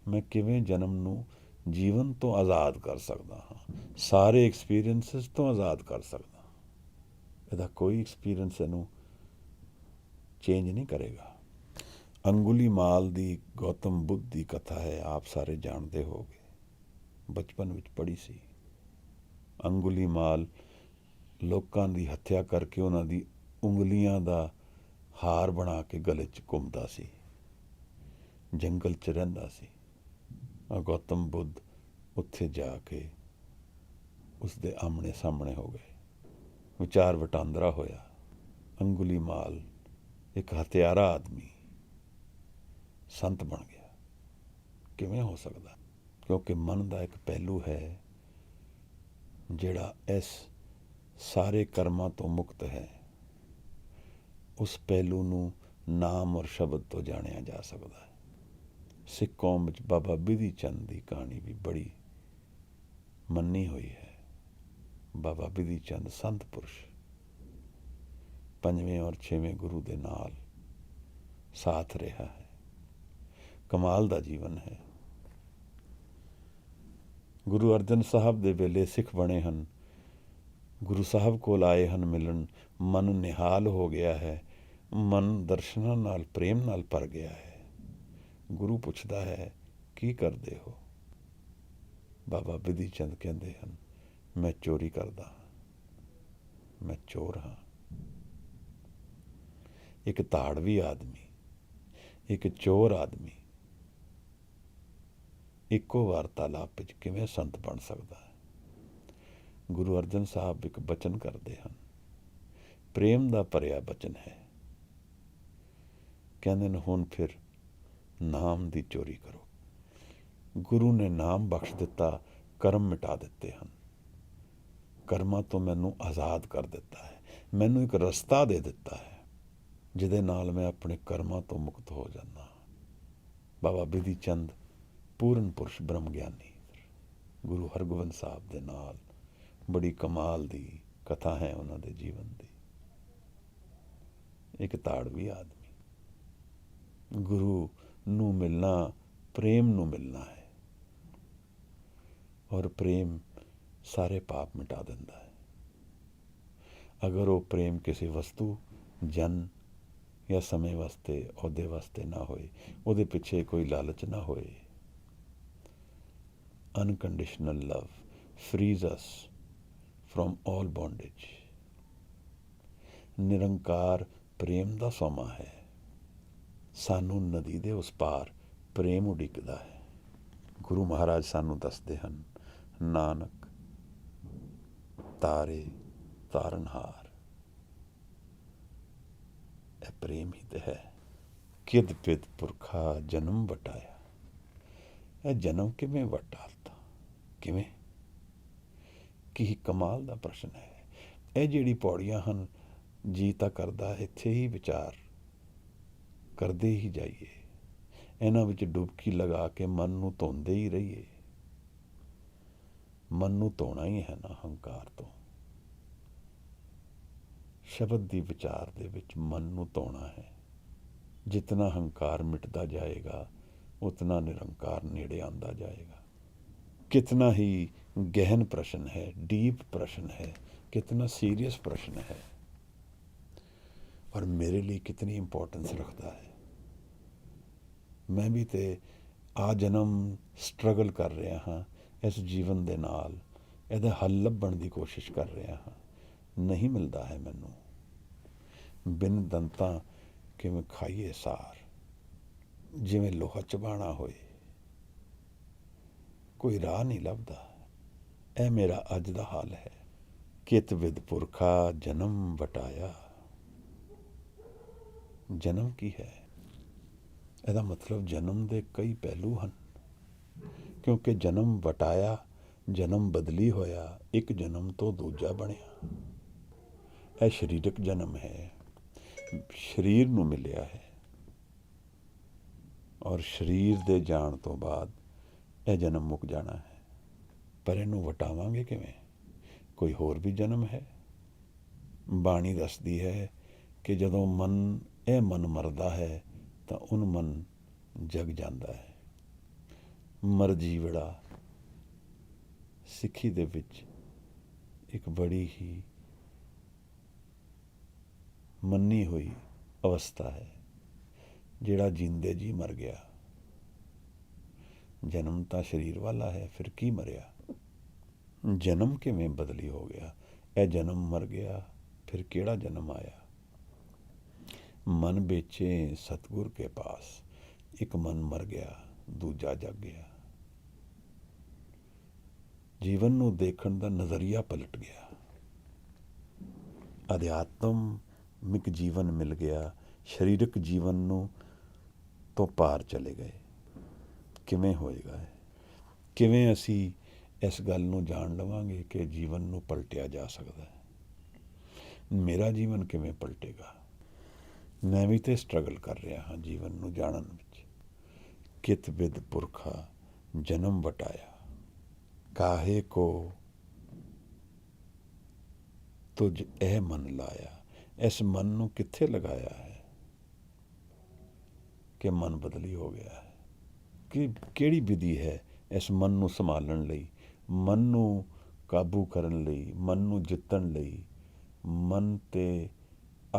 ਮੈਂ ਕਿਵੇਂ ਜਨਮ ਨੂੰ ਜੀਵਨ ਤੋਂ ਆਜ਼ਾਦ ਕਰ ਸਕਦਾ ਹਾਂ, ਸਾਰੇ ਐਕਸਪੀਰੀਅੰਸਿਸ ਤੋਂ ਆਜ਼ਾਦ ਕਰ ਸਕਦਾ? ਇਹਦਾ ਕੋਈ ਐਕਸਪੀਰੀਅੰਸ ਇਹਨੂੰ ਚੇਂਜ ਨਹੀਂ ਕਰੇਗਾ। ਅੰਗੁਲੀਮਾਲ ਦੀ ਗੌਤਮ ਬੁੱਧ ਦੀ ਕਥਾ ਹੈ, ਆਪ ਸਾਰੇ ਜਾਣਦੇ ਹੋਗੇ, ਬਚਪਨ ਵਿੱਚ ਪੜ੍ਹੀ ਸੀ। ਅੰਗੁਲੀਮਾਲ ਲੋਕਾਂ ਦੀ ਹੱਤਿਆ ਕਰਕੇ ਉਹਨਾਂ ਦੀ ਉਂਗਲੀਆਂ ਦਾ ਹਾਰ ਬਣਾ ਕੇ ਗਲੇ 'ਚ ਘੁੰਮਦਾ ਸੀ, ਜੰਗਲ 'ਚ ਰਹਿੰਦਾ ਸੀ। ਗੌਤਮ ਬੁੱਧ ਉੱਥੇ ਜਾ ਕੇ ਉਸਦੇ ਆਮਣੇ ਸਾਹਮਣੇ ਹੋ ਗਏ, ਵਿਚਾਰ ਵਟਾਂਦਰਾ ਹੋਇਆ। ਅੰਗੁਲੀਮਾਲ ਇੱਕ ਹਥਿਆਰਾ ਆਦਮੀ ਸੰਤ ਬਣ ਗਿਆ। ਕਿਵੇਂ ਹੋ ਸਕਦਾ? ਕਿਉਂਕਿ ਮਨ ਦਾ ਇੱਕ ਪਹਿਲੂ ਹੈ ਜਿਹੜਾ ਇਸ ਸਾਰੇ ਕਰਮਾਂ ਤੋਂ ਮੁਕਤ ਹੈ। ਉਸ ਪਹਿਲੂ ਨੂੰ ਨਾਮ ਔਰ ਸ਼ਬਦ ਤੋਂ ਜਾਣਿਆ ਜਾ ਸਕਦਾ ਹੈ। ਸਿੱਖ ਕੌਮ ਵਿੱਚ ਬਾਬਾ ਬਿਧੀ ਚੰਦ ਦੀ ਕਹਾਣੀ ਵੀ ਬੜੀ ਮੰਨੀ ਹੋਈ ਹੈ। ਬਾਬਾ ਬਿਧੀ ਚੰਦ ਸੰਤ ਪੁਰਸ਼, 5ਵੇਂ ਔਰ 6ਵੇਂ ਗੁਰੂ ਦੇ ਨਾਲ ਸਾਥ ਰਿਹਾ ਹੈ। ਕਮਾਲ ਦਾ ਜੀਵਨ ਹੈ। ਗੁਰੂ ਅਰਜਨ ਸਾਹਿਬ ਦੇ ਵੇਲੇ ਸਿੱਖ ਬਣੇ ਹਨ, ਗੁਰੂ ਸਾਹਿਬ ਕੋਲ ਆਏ ਹਨ ਮਿਲਣ। ਮਨ ਨਿਹਾਲ ਹੋ ਗਿਆ ਹੈ, ਮਨ ਦਰਸ਼ਨਾਂ ਨਾਲ ਪ੍ਰੇਮ ਨਾਲ ਭਰ ਗਿਆ ਹੈ। ਗੁਰੂ ਪੁੱਛਦਾ ਹੈ, ਕੀ ਕਰਦੇ ਹੋ? ਬਾਬਾ ਬਿਧੀ ਚੰਦ ਕਹਿੰਦੇ ਹਨ, ਮੈਂ ਚੋਰੀ ਕਰਦਾ ਹਾਂ, ਮੈਂ ਚੋਰ ਹਾਂ। ਇੱਕ ਧਾੜਵੀ ਆਦਮੀ, ਇੱਕ ਚੋਰ ਆਦਮੀ ਇੱਕੋ ਵਾਰਤਾਲਾਪ ਵਿੱਚ ਕਿਵੇਂ ਸੰਤ ਬਣ ਸਕਦਾ ਹੈ? ਗੁਰੂ ਅਰਜਨ ਸਾਹਿਬ ਇੱਕ ਬਚਨ ਕਰਦੇ ਹਨ, ਪ੍ਰੇਮ ਦਾ ਭਰਿਆ ਬਚਨ ਹੈ। ਕਹਿੰਦੇ ਨੇ, ਹੁਣ ਫਿਰ ਨਾਮ ਦੀ ਚੋਰੀ ਕਰੋ। ਗੁਰੂ ਨੇ ਨਾਮ ਬਖਸ਼ ਦਿੱਤਾ, ਕਰਮ ਮਿਟਾ ਦਿੱਤੇ ਹਨ। ਕਰਮਾਂ ਤੋਂ ਮੈਨੂੰ ਆਜ਼ਾਦ ਕਰ ਦਿੱਤਾ ਹੈ, ਮੈਨੂੰ ਇੱਕ ਰਸਤਾ ਦੇ ਦਿੱਤਾ ਹੈ ਜਿਹਦੇ ਨਾਲ ਮੈਂ ਆਪਣੇ ਕਰਮਾਂ ਤੋਂ ਮੁਕਤ ਹੋ ਜਾਂਦਾ ਹਾਂ। ਬਾਬਾ ਬਿਧੀ ਚੰਦ ਪੂਰਨ ਪੁਰਸ਼ ਬ੍ਰਹਮ ਗਿਆਨੀ, ਗੁਰੂ ਹਰਗੋਬਿੰਦ ਸਾਹਿਬ ਦੇ ਨਾਲ ਬੜੀ ਕਮਾਲ ਦੀ ਕਥਾ ਹੈ ਉਹਨਾਂ ਦੇ ਜੀਵਨ ਦੀ। ਇੱਕ ਤਾੜਵੀ ਆਦਮੀ, ਗੁਰੂ ਨੂੰ ਮਿਲਣਾ ਪ੍ਰੇਮ ਨੂੰ ਮਿਲਣਾ ਹੈ, ਔਰ ਪ੍ਰੇਮ ਸਾਰੇ ਪਾਪ ਮਿਟਾ ਦਿੰਦਾ ਹੈ। ਅਗਰ ਉਹ ਪ੍ਰੇਮ ਕਿਸੇ ਵਸਤੂ, ਜਨ ਜਾਂ ਸਮੇਂ ਵਾਸਤੇ, ਅਹੁਦੇ ਵਾਸਤੇ ਨਾ ਹੋਏ, ਉਹਦੇ ਪਿੱਛੇ ਕੋਈ ਲਾਲਚ ਨਾ ਹੋਏ। Unconditional love frees us from all bondage। ਨਿਰੰਕਾਰ ਪ੍ਰੇਮ ਦਾ ਸੋਮਾ ਹੈ। ਸਾਨੂੰ ਨਦੀ ਦੇ ਉਸ ਪਾਰ ਪ੍ਰੇਮ ਉਡੀਕਦਾ ਹੈ। ਗੁਰੂ ਮਹਾਰਾਜ ਸਾਨੂੰ ਦੱਸਦੇ ਹਨ, ਨਾਨਕ ਤਾਰੇ ਤਾਰਨਹਾਰ, ਇਹ ਪ੍ਰੇਮ ਹੀ ਤੇ ਹੈ। ਕਿਦ ਪਿਦ ਪੁਰਖਾ ਜਨਮ ਵਟਾਇਆ। ਇਹ ਜਨਮ ਕਿਵੇਂ ਵਟਾਲਤਾ? ਕਿਵੇਂ? ਕੀ ਕਮਾਲ ਦਾ ਪ੍ਰਸ਼ਨ ਹੈ। ਇਹ ਜਿਹੜੀ ਪੌੜੀਆਂ ਹਨ, ਜੀ ਤਾਂ ਕਰਦਾ ਇੱਥੇ ਹੀ ਵਿਚਾਰ ਕਰਦੇ ਹੀ ਜਾਈਏ, ਇਹਨਾਂ ਵਿੱਚ ਡੁਬਕੀ ਲਗਾ ਕੇ ਮਨ ਨੂੰ ਧੋਂਦੇ ਹੀ ਰਹੀਏ। ਮਨ ਨੂੰ ਧੋਣਾ ਹੀ ਹੈ ਨਾ ਹੰਕਾਰ ਤੋਂ। ਸ਼ਬਦ ਦੀ ਵਿਚਾਰ ਦੇ ਵਿੱਚ ਮਨ ਨੂੰ ਧੋਣਾ ਹੈ। ਜਿਤਨਾ ਹੰਕਾਰ ਮਿਟਦਾ ਜਾਏਗਾ, ਉਤਨਾ ਨਿਰੰਕਾਰ ਨੇੜੇ ਆਉਂਦਾ ਜਾਏਗਾ। कितना ही गहन प्रश्न है, डीप प्रश्न है, कितना सीरियस प्रश्न है, और मेरे लिए कितनी इम्पोर्टेंस रखता है। मैं भी तो ਆ ਜਨਮ ਸਟਰਗਲ ਕਰ ਰਿਹਾ ਹਾਂ ਇਸ ਜੀਵਨ ਦੇ ਨਾਲ, ਇਹਦਾ ਹੱਲ ਲੱਭਣ ਦੀ ਕੋਸ਼ਿਸ਼ ਕਰ ਰਿਹਾ ਹਾਂ, ਨਹੀਂ ਮਿਲਦਾ ਹੈ ਮੈਨੂੰ। ਬਿਨ ਦੰਤਾਂ ਕਿਵੇਂ ਖਾਈਏ ਸਾਰ, ਜਿਵੇਂ ਲੋਹਾ ਚਬਾਣਾ ਹੋਏ, ਕੋਈ ਰਾਹ ਨਹੀਂ ਲੱਭਦਾ। ਇਹ ਮੇਰਾ ਅੱਜ ਦਾ ਹਾਲ ਹੈ। ਕਿਤ ਵਿਦ ਪੁਰਖਾ ਜਨਮ ਵਟਾਇਆ। ਜਨਮ ਕੀ ਹੈ? ਇਹਦਾ ਮਤਲਬ ਜਨਮ ਦੇ ਕਈ ਪਹਿਲੂ ਹਨ, ਕਿਉਂਕਿ ਜਨਮ ਵਟਾਇਆ, ਜਨਮ ਬਦਲੀ ਹੋਇਆ, ਇੱਕ ਜਨਮ ਤੋਂ ਦੂਜਾ ਬਣਿਆ। ਇਹ ਸਰੀਰਕ ਜਨਮ ਹੈ, ਸਰੀਰ ਨੂੰ ਮਿਲਿਆ ਹੈ, ਔਰ ਸਰੀਰ ਦੇ ਜਾਣ ਤੋਂ ਬਾਅਦ ਇਹ ਜਨਮ ਮੁੱਕ ਜਾਣਾ ਹੈ। ਪਰ ਇਹਨੂੰ ਵਟਾਵਾਂਗੇ ਕਿਵੇਂ? ਕੋਈ ਹੋਰ ਵੀ ਜਨਮ ਹੈ। ਬਾਣੀ ਦੱਸਦੀ ਹੈ ਕਿ ਜਦੋਂ ਇਹ ਮਨ ਮਰਦਾ ਹੈ ਤਾਂ ਉਹਨੂੰ ਮਨ ਜਗ ਜਾਂਦਾ ਹੈ। ਮਰਜੀਵੜਾ ਸਿੱਖੀ ਦੇ ਵਿੱਚ ਇੱਕ ਬੜੀ ਹੀ ਮੰਨੀ ਹੋਈ ਅਵਸਥਾ ਹੈ। ਜਿਹੜਾ ਜਿੰਦੇ ਜੀ ਮਰ ਗਿਆ। ਜਨਮ ਤਾਂ ਸਰੀਰ ਵਾਲਾ ਹੈ, ਫਿਰ ਕੀ ਮਰਿਆ? ਜਨਮ ਕਿਵੇਂ ਬਦਲੀ ਹੋ ਗਿਆ? ਇਹ ਜਨਮ ਮਰ ਗਿਆ, ਫਿਰ ਕਿਹੜਾ ਜਨਮ ਆਇਆ? ਮਨ ਵੇਚੇ ਸਤਿਗੁਰ ਕੇ ਪਾਸ। ਇੱਕ ਮਨ ਮਰ ਗਿਆ, ਦੂਜਾ ਜਗ ਗਿਆ। ਜੀਵਨ ਨੂੰ ਦੇਖਣ ਦਾ ਨਜ਼ਰੀਆ ਪਲਟ ਗਿਆ। ਅਧਿਆਤਮਿਕ ਜੀਵਨ ਮਿਲ ਗਿਆ, ਸਰੀਰਕ ਜੀਵਨ ਨੂੰ ਤੋਂ ਪਾਰ ਚਲੇ ਗਏ। ਕਿਵੇਂ ਹੋਏਗਾ? ਕਿਵੇਂ ਅਸੀਂ ਇਸ ਗੱਲ ਨੂੰ ਜਾਣ ਲਵਾਂਗੇ ਕਿ ਜੀਵਨ ਨੂੰ ਪਲਟਿਆ ਜਾ ਸਕਦਾ ਹੈ? ਮੇਰਾ ਜੀਵਨ ਕਿਵੇਂ ਪਲਟੇਗਾ? ਮੈਂ ਵੀ ਤੇ ਸਟਰਗਲ ਕਰ ਰਿਹਾ ਹਾਂ ਜੀਵਨ ਨੂੰ ਜਾਣਨ ਵਿੱਚ। ਕਿਤ ਬਿਦ ਪੁਰਖਾ ਜਨਮ ਵਟਾਇਆ, ਕਾਹੇ ਕੋ ਤੁਝ ਇਹ ਮਨ ਲਾਇਆ। ਇਸ ਮਨ ਨੂੰ ਕਿੱਥੇ ਲਗਾਇਆ ਹੈ ਕਿ ਮਨ ਬਦਲੀ ਹੋ ਗਿਆ ਹੈ? ਕਿਹੜੀ ਵਿਧੀ ਹੈ ਇਸ ਮਨ ਨੂੰ ਸੰਭਾਲਣ ਲਈ, ਮਨ ਨੂੰ ਕਾਬੂ ਕਰਨ ਲਈ, ਮਨ ਨੂੰ ਜਿੱਤਣ ਲਈ, ਮਨ 'ਤੇ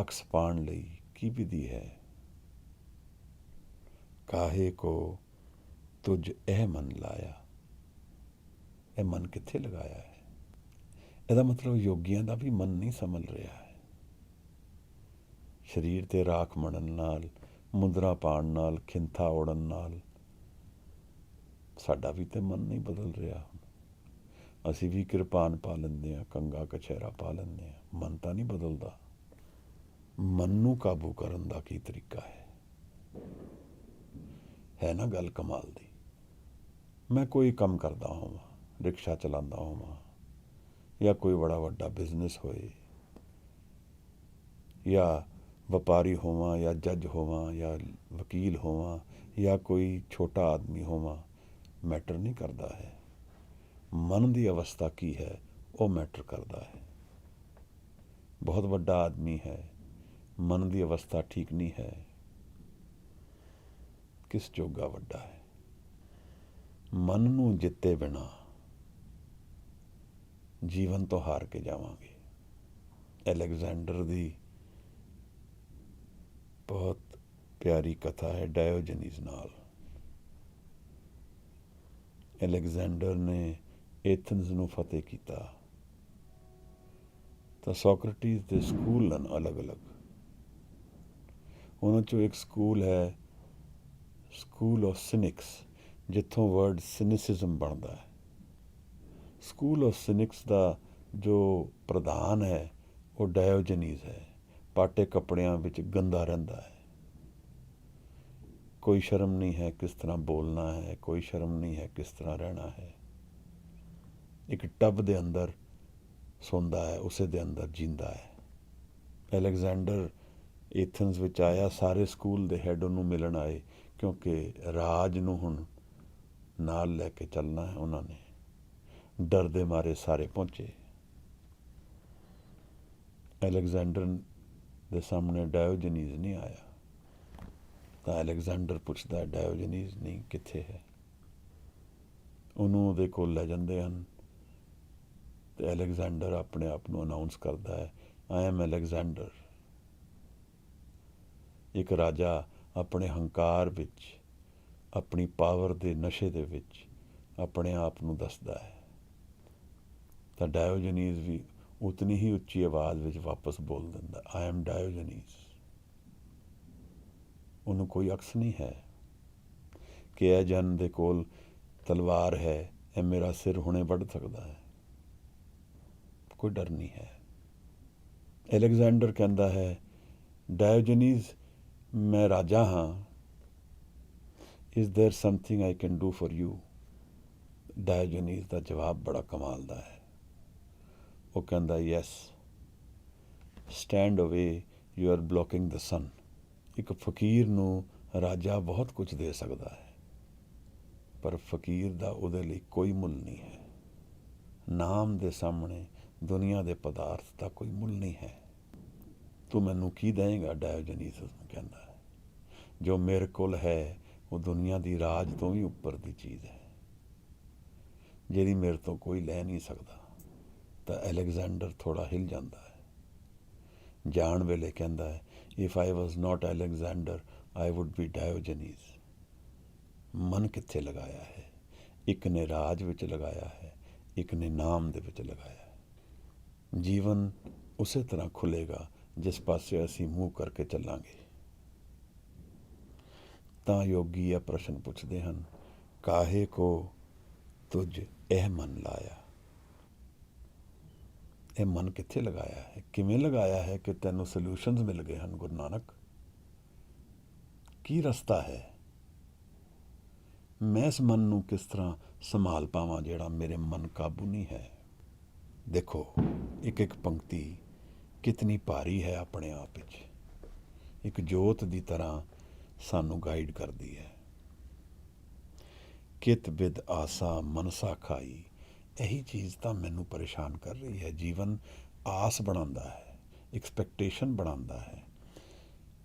ਅਕਸ ਪਾਉਣ ਲਈ ਕੀ ਵਿਧੀ ਹੈ? ਕਾਹੇ ਕੋ ਤੁਝ ਇਹ ਮਨ ਲਾਇਆ। ਇਹ ਮਨ ਕਿੱਥੇ ਲਗਾਇਆ ਹੈ? ਇਹਦਾ ਮਤਲਬ ਯੋਗੀਆਂ ਦਾ ਵੀ ਮਨ ਨਹੀਂ ਸੰਭਲ ਰਿਹਾ ਹੈ। ਸਰੀਰ 'ਤੇ ਰਾਖ ਮੜਨ ਨਾਲ, ਮੁੰਦਰਾ ਪਾਉਣ ਨਾਲ, ਖਿੰਥਾ ਉੜਨ ਨਾਲ ਸਾਡਾ ਵੀ ਤੇ ਮਨ ਨਹੀਂ ਬਦਲ ਰਿਹਾ। ਅਸੀਂ ਵੀ ਕਿਰਪਾਨ ਪਾ ਲੈਂਦੇ ਹਾਂ, ਕੰਗਾ ਕਛਹਿਰਾ ਪਾ ਲੈਂਦੇ ਹਾਂ, ਮਨ ਤਾਂ ਨਹੀਂ ਬਦਲਦਾ। ਮਨ ਨੂੰ ਕਾਬੂ ਕਰਨ ਦਾ ਕੀ ਤਰੀਕਾ ਹੈ ਨਾ ਗੱਲ ਕਮਾਲ ਦੀ। ਮੈਂ ਕੋਈ ਕੰਮ ਕਰਦਾ ਹੋਵਾਂ, ਰਿਕਸ਼ਾ ਚਲਾਉਂਦਾ ਹੋਵਾਂ, ਜਾਂ ਕੋਈ ਬੜਾ ਵੱਡਾ ਬਿਜ਼ਨਸ ਹੋਏ, ਜਾਂ ਵਪਾਰੀ ਹੋਵਾਂ, ਜਾਂ ਜੱਜ ਹੋਵਾਂ, ਜਾਂ ਵਕੀਲ ਹੋਵਾਂ, ਜਾਂ ਕੋਈ ਛੋਟਾ ਆਦਮੀ ਹੋਵਾਂ, ਮੈਟਰ ਨਹੀਂ ਕਰਦਾ ਹੈ। ਮਨ ਦੀ ਅਵਸਥਾ ਕੀ ਹੈ ਉਹ ਮੈਟਰ ਕਰਦਾ ਹੈ। ਬਹੁਤ ਵੱਡਾ ਆਦਮੀ ਹੈ, ਮਨ ਦੀ ਅਵਸਥਾ ਠੀਕ ਨਹੀਂ ਹੈ, ਕਿਸ ਜੋਗਾ ਵੱਡਾ ਹੈ? ਮਨ ਨੂੰ ਜਿੱਤੇ ਬਿਨਾ ਜੀਵਨ ਤੋਂ ਹਾਰ ਕੇ ਜਾਵਾਂਗੇ। ਅਲੈਗਜ਼ੈਂਡਰ ਦੀ ਬਹੁਤ ਪਿਆਰੀ ਕਥਾ ਹੈ ਡਾਇਓਜਨੀਜ਼ ਨਾਲ। ਅਲੈਗਜ਼ੈਂਡਰ ਨੇ ਐਥਨਜ਼ ਨੂੰ ਫਤਿਹ ਕੀਤਾ ਤਾਂ ਸੋਕਰਟੀਜ਼ ਦੇ ਸਕੂਲ ਹਨ ਅਲੱਗ-ਅਲੱਗ। ਉਹਨਾਂ 'ਚੋਂ ਇੱਕ ਸਕੂਲ ਹੈ ਸਕੂਲ ਆਫ ਸਿਨਿਕਸ, ਜਿੱਥੋਂ ਵਰਡ ਸਿਨਿਸਿਜ਼ਮ ਬਣਦਾ ਹੈ। ਸਕੂਲ ਆਫ ਸਿਨਿਕਸ ਦਾ ਜੋ ਪ੍ਰਧਾਨ ਹੈ ਉਹ ਡਾਇਓਜਨੀਜ਼ ਹੈ। ਪਾਟੇ ਕੱਪੜਿਆਂ ਵਿੱਚ ਗੰਦਾ ਰਹਿੰਦਾ ਹੈ, ਕੋਈ ਸ਼ਰਮ ਨਹੀਂ ਹੈ ਕਿਸ ਤਰ੍ਹਾਂ ਬੋਲਣਾ ਹੈ, ਕੋਈ ਸ਼ਰਮ ਨਹੀਂ ਹੈ ਕਿਸ ਤਰ੍ਹਾਂ ਰਹਿਣਾ ਹੈ। ਇੱਕ ਟੱਬ ਦੇ ਅੰਦਰ ਸੌਂਦਾ ਹੈ, ਉਸੇ ਦੇ ਅੰਦਰ ਜੀਂਦਾ ਹੈ। ਅਲੈਗਜ਼ੈਂਡਰ ਐਥਨਜ਼ ਵਿੱਚ ਆਇਆ, ਸਾਰੇ ਸਕੂਲ ਦੇ ਹੈੱਡ ਉਹਨੂੰ ਮਿਲਣ ਆਏ, ਕਿਉਂਕਿ ਰਾਜ ਨੂੰ ਹੁਣ ਨਾਲ ਲੈ ਕੇ ਚੱਲਣਾ ਹੈ। ਉਹਨਾਂ ਨੇ ਡਰ ਦੇ ਮਾਰੇ ਸਾਰੇ ਪਹੁੰਚੇ। ਅਲੈਗਜ਼ੈਂਡਰ ਦੇ ਸਾਹਮਣੇ ਡਾਇਓਜਨੀਜ਼ ਨਹੀਂ ਆਇਆ ਤਾਂ ਅਲੈਗਜ਼ੈਂਡਰ ਪੁੱਛਦਾ ਡਾਇਓਜਨੀਜ਼ ਨਹੀਂ ਕਿੱਥੇ ਹੈ? ਉਹਨੂੰ ਉਹਦੇ ਕੋਲ ਲੈ ਜਾਂਦੇ ਹਨ ਤੇ ਅਲੈਗਜ਼ੈਂਡਰ ਆਪਣੇ ਆਪ ਨੂੰ ਅਨਾਊਂਸ ਕਰਦਾ ਹੈ, ਆਈ ਐਮ ਅਲੈਗਜ਼ੈਂਡਰ। ਇੱਕ ਰਾਜਾ ਆਪਣੇ ਹੰਕਾਰ ਵਿੱਚ ਆਪਣੀ ਪਾਵਰ ਦੇ ਨਸ਼ੇ ਦੇ ਵਿੱਚ ਆਪਣੇ ਆਪ ਨੂੰ ਦੱਸਦਾ ਹੈ ਤਾਂ ਡਾਇਓਜਨੀਜ਼ ਵੀ ਉਤਨੀ ਹੀ ਉੱਚੀ ਆਵਾਜ਼ ਵਿੱਚ ਵਾਪਸ ਬੋਲ ਦਿੰਦਾ, ਆਈ ਐਮ ਡਾਇਓਜਨੀਜ਼। ਉਹਨੂੰ ਕੋਈ ਅਕਸ ਨਹੀਂ ਹੈ ਕਿ ਇਹ ਜਨ ਦੇ ਕੋਲ ਤਲਵਾਰ ਹੈ, ਇਹ ਮੇਰਾ ਸਿਰ ਹੁਣੇ ਵੱਢ ਸਕਦਾ ਹੈ, ਕੋਈ ਡਰ ਨਹੀਂ ਹੈ। ਅਲੈਗਜ਼ੈਂਡਰ ਕਹਿੰਦਾ ਹੈ, ਡਾਇਓਜਨੀਜ਼ ਮੈਂ ਰਾਜਾ ਹਾਂ, is there something I can do for you. Diogenes ਦਾ ਜਵਾਬ ਬੜਾ ਕਮਾਲ ਦਾ ਹੈ। ਉਹ ਕਹਿੰਦਾ, yes, stand away, you are blocking the sun. ਇੱਕ ਫਕੀਰ ਨੂੰ ਰਾਜਾ ਬਹੁਤ ਕੁਝ ਦੇ ਸਕਦਾ ਹੈ, ਪਰ ਫਕੀਰ ਦਾ ਉਹਦੇ ਲਈ ਕੋਈ ਮੁੱਲ ਨਹੀਂ ਹੈ। ਨਾਮ ਦੇ ਸਾਹਮਣੇ ਦੁਨੀਆ ਦੇ ਪਦਾਰਥ ਦਾ ਕੋਈ ਮੁੱਲ ਨਹੀਂ ਹੈ। ਤੂੰ ਮੈਨੂੰ ਕੀ ਦੇਵੇਂਗਾ? ਡਾਇਓਜਨੀਸ ਨੂੰ ਕਹਿੰਦਾ ਹੈ, ਜੋ ਮੇਰੇ ਕੋਲ ਹੈ ਉਹ ਦੁਨੀਆ ਦੀ ਰਾਜ ਤੋਂ ਵੀ ਉੱਪਰ ਦੀ ਚੀਜ਼ ਹੈ, ਜਿਹੜੀ ਮੇਰੇ ਤੋਂ ਕੋਈ ਲੈ ਨਹੀਂ ਸਕਦਾ। ਤਾਂ ਅਲੈਗਜ਼ੈਂਡਰ ਥੋੜ੍ਹਾ ਹਿੱਲ ਜਾਂਦਾ ਹੈ। ਜਾਣ ਵੇਲੇ ਕਹਿੰਦਾ ਹੈ, if I was not Alexander I would be Diogenes. ਮਨ ਕਿੱਥੇ ਲਗਾਇਆ ਹੈ? ਇੱਕ ਨੇ ਰਾਜ ਵਿੱਚ ਲਗਾਇਆ ਹੈ, ਇੱਕ ਨੇ ਨਾਮ ਦੇ ਵਿੱਚ ਲਗਾਇਆ ਹੈ। ਜੀਵਨ ਉਸੇ ਤਰ੍ਹਾਂ ਖੁੱਲ੍ਹੇਗਾ ਜਿਸ ਪਾਸੇ ਅਸੀਂ ਮੂੰਹ ਕਰਕੇ ਚੱਲਾਂਗੇ। ਤਾਂ ਯੋਗੀ ਇਹ ਪ੍ਰਸ਼ਨ ਪੁੱਛਦੇ ਹਨ, ਕਾਹੇ ਕੋ ਤੁਝ ਇਹ ਮਨ ਲਾਇਆ। ਇਹ ਮਨ ਕਿੱਥੇ ਲਗਾਇਆ ਹੈ? ਕਿਵੇਂ ਲਗਾਇਆ ਹੈ ਕਿ ਤੈਨੂੰ ਸੋਲਿਊਸ਼ਨਸ ਮਿਲ ਗਏ ਹਨ? ਗੁਰੂ ਨਾਨਕ, ਕੀ ਰਸਤਾ ਹੈ? ਮੈਂ ਇਸ ਮਨ ਨੂੰ ਕਿਸ ਤਰ੍ਹਾਂ ਸੰਭਾਲ ਪਾਵਾਂ ਜਿਹੜਾ ਮੇਰੇ ਮਨ ਕਾਬੂ ਨਹੀਂ ਹੈ? ਦੇਖੋ, ਇੱਕ ਇੱਕ ਪੰਕਤੀ ਕਿਤਨੀ ਭਾਰੀ ਹੈ ਆਪਣੇ ਆਪ ਵਿੱਚ। ਇੱਕ ਜੋਤ ਦੀ ਤਰ੍ਹਾਂ ਸਾਨੂੰ ਗਾਈਡ ਕਰਦੀ ਹੈ। ਕਿਤ ਬਿਦ ਆਸਾ ਮਨਸਾ ਖਾਈ, ਇਹੀ ਚੀਜ਼ ਤਾਂ ਮੈਨੂੰ ਪਰੇਸ਼ਾਨ ਕਰ ਰਹੀ ਹੈ। ਜੀਵਨ ਆਸ ਬਣਾਉਂਦਾ ਹੈ, ਐਕਸਪੈਕਟੇਸ਼ਨ ਬਣਾਉਂਦਾ ਹੈ।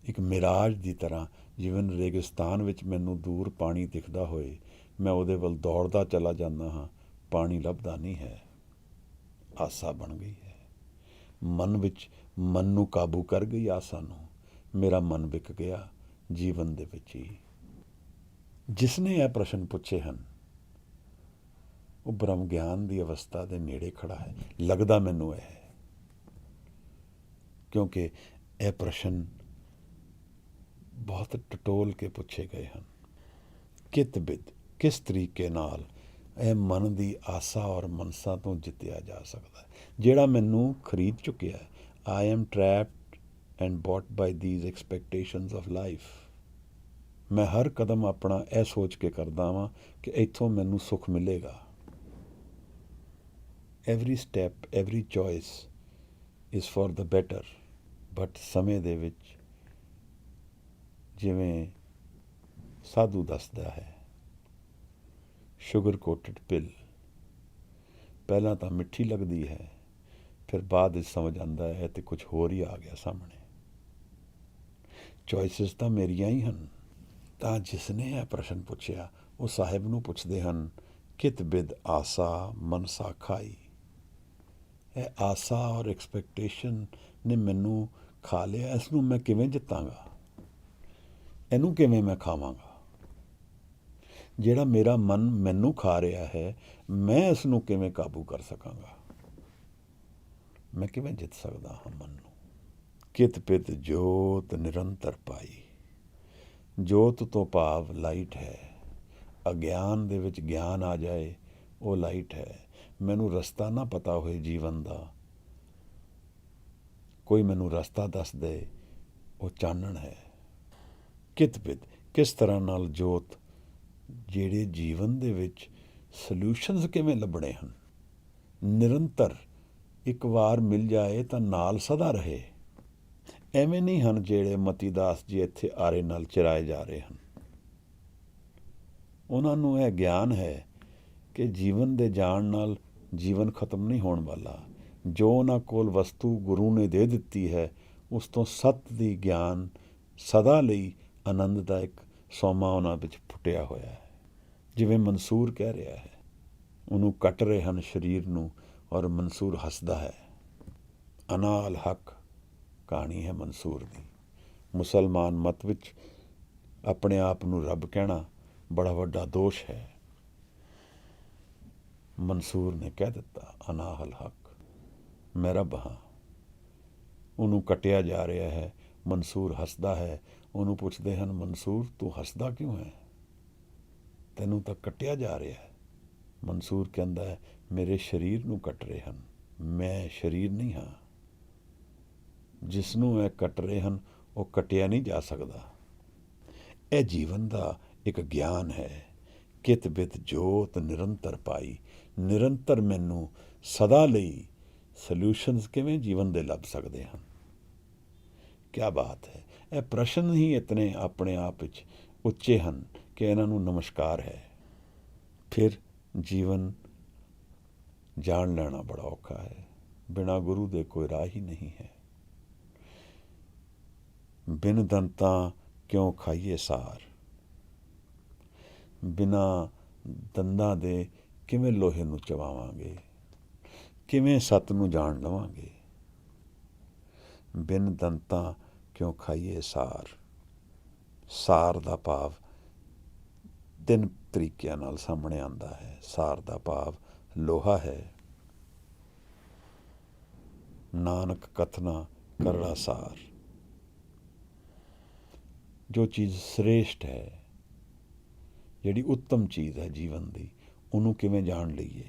ਇੱਕ ਮਿਰਾਜ ਦੀ ਤਰ੍ਹਾਂ ਜਿਵੇਂ ਰੇਗਿਸਤਾਨ ਵਿੱਚ ਮੈਨੂੰ ਦੂਰ ਪਾਣੀ ਦਿਖਦਾ ਹੋਏ, ਮੈਂ ਉਹਦੇ ਵੱਲ ਦੌੜਦਾ ਚਲਾ ਜਾਂਦਾ ਹਾਂ, ਪਾਣੀ ਲੱਭਦਾ ਨਹੀਂ ਹੈ। ਆਸਾ ਬਣ ਗਈ ਹੈ ਮਨ ਵਿੱਚ, ਮਨ ਨੂੰ ਕਾਬੂ ਕਰ ਗਈ ਆਸਾ ਨੂੰ। ਮੇਰਾ ਮਨ ਵਿਕ ਗਿਆ ਜੀਵਨ ਦੇ ਵਿੱਚ ਹੀ। ਜਿਸਨੇ ਇਹ ਪ੍ਰਸ਼ਨ ਪੁੱਛੇ ਹਨ ਉਹ ਬ੍ਰਹਮ ਗਿਆਨ ਦੀ ਅਵਸਥਾ ਦੇ ਨੇੜੇ ਖੜਾ ਹੈ, ਲੱਗਦਾ ਮੈਨੂੰ ਇਹ ਹੈ, ਕਿਉਂਕਿ ਇਹ ਪ੍ਰਸ਼ਨ ਬਹੁਤ ਟਟੋਲ ਕੇ ਪੁੱਛੇ ਗਏ ਹਨ। ਕਿਤ ਬਿਦ, ਕਿਸ ਤਰੀਕੇ ਨਾਲ ਇਹ ਮਨ ਦੀ ਆਸਾ ਔਰ ਮਨਸਾ ਤੋਂ ਜਿੱਤਿਆ ਜਾ ਸਕਦਾ ਹੈ, ਜਿਹੜਾ ਮੈਨੂੰ ਖਰੀਦ ਚੁੱਕਿਆ ਹੈ। I am trapped and bought by these expectations of life. ਮੈਂ ਹਰ ਕਦਮ ਆਪਣਾ ਇਹ ਸੋਚ ਕੇ ਕਰਦਾ ਵਾਂ ਕਿ ਇੱਥੋਂ ਮੈਨੂੰ ਸੁੱਖ ਮਿਲੇਗਾ। Every step, every choice is for the better. But ਸਮੇਂ ਦੇ ਵਿੱਚ ਜਿਵੇਂ ਸਾਧੂ ਦੱਸਦਾ ਹੈ, ਸ਼ੂਗਰ ਕੋਟਡ ਪਿਲ ਪਹਿਲਾਂ ਤਾਂ ਮਿੱਠੀ ਲੱਗਦੀ ਹੈ, ਫਿਰ ਬਾਅਦ ਵਿੱਚ ਸਮਝ ਆਉਂਦਾ ਹੈ ਤੇ ਕੁਝ ਹੋਰ ਹੀ ਆ ਗਿਆ ਸਾਹਮਣੇ। ਚੋਇਸਿਸ ਤਾਂ ਮੇਰੀਆਂ ਹੀ ਹਨ। ਤਾਂ ਜਿਸਨੇ ਇਹ ਪ੍ਰਸ਼ਨ ਪੁੱਛਿਆ ਉਹ ਸਾਹਿਬ ਨੂੰ ਪੁੱਛਦੇ ਹਨ, ਕਿਤ ਬਿਦ ਆਸਾ ਮਨਸਾ ਖਾਈ। ਇਹ ਆਸਾ ਔਰ ਐਕਸਪੈਕਟੇਸ਼ਨ ਨੇ ਮੈਨੂੰ ਖਾ ਲਿਆ, ਇਸ ਨੂੰ ਮੈਂ ਕਿਵੇਂ ਜਿੱਤਾਂਗਾ? ਇਹਨੂੰ ਕਿਵੇਂ ਮੈਂ ਖਾਵਾਂਗਾ? ਜਿਹੜਾ ਮੇਰਾ ਮਨ ਮੈਨੂੰ ਖਾ ਰਿਹਾ ਹੈ, ਮੈਂ ਇਸ ਨੂੰ ਕਿਵੇਂ ਕਾਬੂ ਕਰ ਸਕਾਂਗਾ? ਮੈਂ ਕਿਵੇਂ ਜਿੱਤ ਸਕਦਾ ਹਾਂ ਮਨ ਨੂੰ? ਕਿਤ ਪਿਤ ਜੋਤ ਨਿਰੰਤਰ ਪਾਈ। ਜੋਤ ਤੋਂ ਭਾਵ ਲਾਈਟ ਹੈ। ਅਗਿਆਨ ਦੇ ਵਿੱਚ ਗਿਆਨ ਆ ਜਾਏ, ਉਹ ਲਾਈਟ ਹੈ। ਮੈਨੂੰ ਰਸਤਾ ਨਾ ਪਤਾ ਹੋਏ ਜੀਵਨ ਦਾ, ਕੋਈ ਮੈਨੂੰ ਰਸਤਾ ਦੱਸ ਦੇ, ਉਹ ਚਾਨਣ ਹੈ। ਕਿਤ ਬਿਦ, ਕਿਸ ਤਰ੍ਹਾਂ ਨਾਲ ਜੋਤ, ਜਿਹੜੇ ਜੀਵਨ ਦੇ ਵਿੱਚ ਸੋਲਿਊਸ਼ਨਸ ਕਿਵੇਂ ਲੱਭਣੇ ਹਨ। ਨਿਰੰਤਰ, ਇੱਕ ਵਾਰ ਮਿਲ ਜਾਏ ਤਾਂ ਨਾਲ ਸਦਾ ਰਹੇ। ਐਵੇਂ ਨਹੀਂ ਹਨ ਜਿਹੜੇ ਮਤੀ ਦਾਸ ਜੀ ਇੱਥੇ ਆਰੇ ਨਾਲ ਚਿਰਾਏ ਜਾ ਰਹੇ ਹਨ। ਉਹਨਾਂ ਨੂੰ ਇਹ ਗਿਆਨ ਹੈ ਕਿ ਜੀਵਨ ਦੇ ਜਾਣ ਨਾਲ ਜੀਵਨ ਖਤਮ ਨਹੀਂ ਹੋਣ ਵਾਲਾ। ਜੋ ਉਹਨਾਂ ਕੋਲ ਵਸਤੂ ਗੁਰੂ ਨੇ ਦੇ ਦਿੱਤੀ ਹੈ, ਉਸ ਤੋਂ ਸੱਤ ਦੀ ਗਿਆਨ ਸਦਾ ਲਈ ਆਨੰਦ ਦਾ ਇੱਕ ਸੋਮਾ ਉਹਨਾਂ ਵਿੱਚ ਫੁੱਟਿਆ ਹੋਇਆ ਹੈ। ਜਿਵੇਂ ਮਨਸੂਰ ਕਹਿ ਰਿਹਾ ਹੈ, ਉਹਨੂੰ ਕੱਟ ਰਹੇ ਹਨ ਸਰੀਰ ਨੂੰ ਔਰ ਮਨਸੂਰ ਹੱਸਦਾ ਹੈ। ਅਨਾਲ ਹੱਕ ਕਹਾਣੀ ਹੈ ਮਨਸੂਰ ਦੀ। ਮੁਸਲਮਾਨ ਮਤ ਵਿੱਚ ਆਪਣੇ ਆਪ ਨੂੰ ਰੱਬ ਕਹਿਣਾ बड़ा वड्डा दोष है। ਮਨਸੂਰ ਨੇ ਕਹਿ ਦਿੱਤਾ, ਅਨਾਹਲ ਹੱਕ, ਮੈਂ ਰੱਬ ਹਾਂ। ਉਹਨੂੰ ਕੱਟਿਆ ਜਾ ਰਿਹਾ ਹੈ। ਮਨਸੂਰ ਹੱਸਦਾ ਹੈ। ਉਹਨੂੰ ਪੁੱਛਦੇ ਹਨ, ਮਨਸੂਰ ਤੂੰ ਹੱਸਦਾ ਕਿਉਂ ਹੈ? ਤੈਨੂੰ ਤਾਂ ਕੱਟਿਆ ਜਾ ਰਿਹਾ ਹੈ। ਮਨਸੂਰ ਕਹਿੰਦਾ ਹੈ, ਮੇਰੇ ਸਰੀਰ ਨੂੰ ਕੱਟ ਰਹੇ ਹਨ, ਮੈਂ ਸਰੀਰ ਨਹੀਂ ਹਾਂ। ਜਿਸ ਨੂੰ ਇਹ ਕੱਟ ਰਹੇ ਹਨ ਉਹ ਕੱਟਿਆ ਨਹੀਂ ਜਾ ਸਕਦਾ। ਇਹ ਜੀਵਨ ਦਾ ਇੱਕ ਗਿਆਨ ਹੈ। ਕਿਤ ਬਿਤ ਜੋਤ ਨਿਰੰਤਰ ਪਾਈ। ਨਿਰੰਤਰ ਮੈਨੂੰ ਸਦਾ ਲਈ ਸਲਿਊਸ਼ਨਸ ਕਿਵੇਂ ਜੀਵਨ ਦੇ ਲੱਭ ਸਕਦੇ ਹਨ। ਕਿਆ ਬਾਤ ਹੈ। ਇਹ ਪ੍ਰਸ਼ਨ ਹੀ ਇਤਨੇ ਆਪਣੇ ਆਪ ਵਿੱਚ ਉੱਚੇ ਹਨ ਕਿ ਇਹਨਾਂ ਨੂੰ ਨਮਸਕਾਰ ਹੈ। ਫਿਰ ਜੀਵਨ ਜਾਣ ਲੈਣਾ ਬੜਾ ਔਖਾ ਹੈ। ਬਿਨਾਂ ਗੁਰੂ ਦੇ ਕੋਈ ਰਾਹ ਹੀ ਨਹੀਂ ਹੈ। ਬਿਨ ਦੰਤਾਂ ਕਿਉਂ ਖਾਈਏ ਸਾਰ। ਬਿਨਾਂ ਦੰਦਾਂ ਦੇ ਕਿਵੇਂ ਲੋਹੇ ਨੂੰ ਚਬਾਵਾਂਗੇ, ਕਿਵੇਂ ਸੱਤ ਨੂੰ ਜਾਣ ਲਵਾਂਗੇ। ਬਿਨ ਦੰਤਾਂ ਕਿਉਂ ਖਾਈਏ ਸਾਰ। ਸਾਰ ਦਾ ਭਾਵ 3 ਤਰੀਕਿਆਂ ਨਾਲ ਸਾਹਮਣੇ ਆਉਂਦਾ ਹੈ। ਸਾਰ ਦਾ ਭਾਵ ਲੋਹਾ ਹੈ। ਨਾਨਕ ਕਥਨਾ ਕਰੜਾ ਸਾਰ। ਜੋ ਚੀਜ਼ ਸ੍ਰੇਸ਼ਟ ਹੈ, ਜਿਹੜੀ ਉੱਤਮ ਚੀਜ਼ ਹੈ ਜੀਵਨ ਦੀ, ਉਹਨੂੰ ਕਿਵੇਂ ਜਾਣ ਲਈਏ।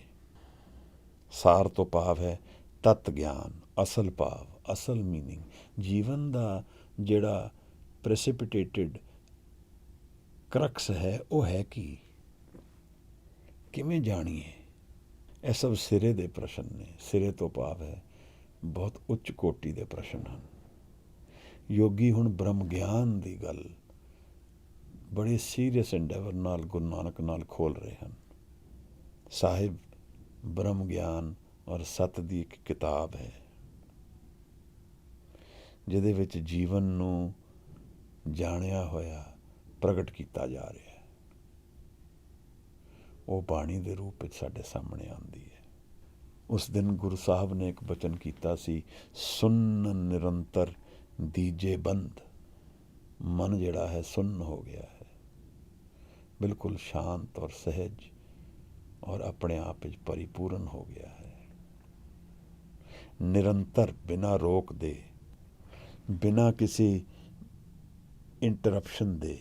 ਸਾਰ ਤੋਂ ਭਾਵ ਹੈ ਤਤ ਗਿਆਨ, ਅਸਲ ਭਾਵ, ਅਸਲ ਮੀਨਿੰਗ। ਜੀਵਨ ਦਾ ਜਿਹੜਾ ਪ੍ਰੈਸਿਪਿਟੇਟਿਡ ਕਰਕਸ ਹੈ ਉਹ ਹੈ ਕੀ, ਕਿਵੇਂ ਜਾਣੀਏ। ਇਹ ਸਭ ਸਿਰੇ ਦੇ ਪ੍ਰਸ਼ਨ ਨੇ। ਸਿਰੇ ਤੋਂ ਭਾਵ ਹੈ ਬਹੁਤ ਉੱਚ ਕੋਟੀ ਦੇ ਪ੍ਰਸ਼ਨ ਹਨ। ਯੋਗੀ ਹੁਣ ਬ੍ਰਹਮ ਗਿਆਨ ਦੀ ਗੱਲ ਬੜੇ ਸੀਰੀਅਸ ਐਂਡੇਵਰ ਨਾਲ ਗੁਰੂ ਨਾਨਕ ਨਾਲ ਖੋਲ ਰਹੇ ਹਨ। ਸਾਹਿਬ ਬ੍ਰਹਮ ਗਿਆਨ ਔਰ ਸਤ ਦੀ ਇੱਕ ਕਿਤਾਬ ਹੈ ਜਿਹਦੇ ਵਿੱਚ ਜੀਵਨ ਨੂੰ ਜਾਣਿਆ ਹੋਇਆ ਪ੍ਰਗਟ ਕੀਤਾ ਜਾ ਰਿਹਾ ਹੈ। ਉਹ ਬਾਣੀ ਦੇ ਰੂਪ ਵਿੱਚ ਸਾਡੇ ਸਾਹਮਣੇ ਆਉਂਦੀ ਹੈ। ਉਸ ਦਿਨ ਗੁਰੂ ਸਾਹਿਬ ਨੇ ਇੱਕ ਬਚਨ ਕੀਤਾ ਸੀ, ਸੁੰਨ ਨਿਰੰਤਰ ਦੀਜੇ ਬੰਦ। ਮਨ ਜਿਹੜਾ ਹੈ ਸੁੰਨ ਹੋ ਗਿਆ ਹੈ, ਬਿਲਕੁਲ ਸ਼ਾਂਤ ਔਰ ਸਹਿਜ ਔਰ ਆਪਣੇ ਆਪ ਵਿੱਚ ਪਰਿਪੂਰਨ ਹੋ ਗਿਆ ਹੈ। ਨਿਰੰਤਰ, ਬਿਨਾਂ ਰੋਕ ਦੇ, ਬਿਨਾਂ ਕਿਸੇ ਇੰਟਰਪਸ਼ਨ ਦੇ।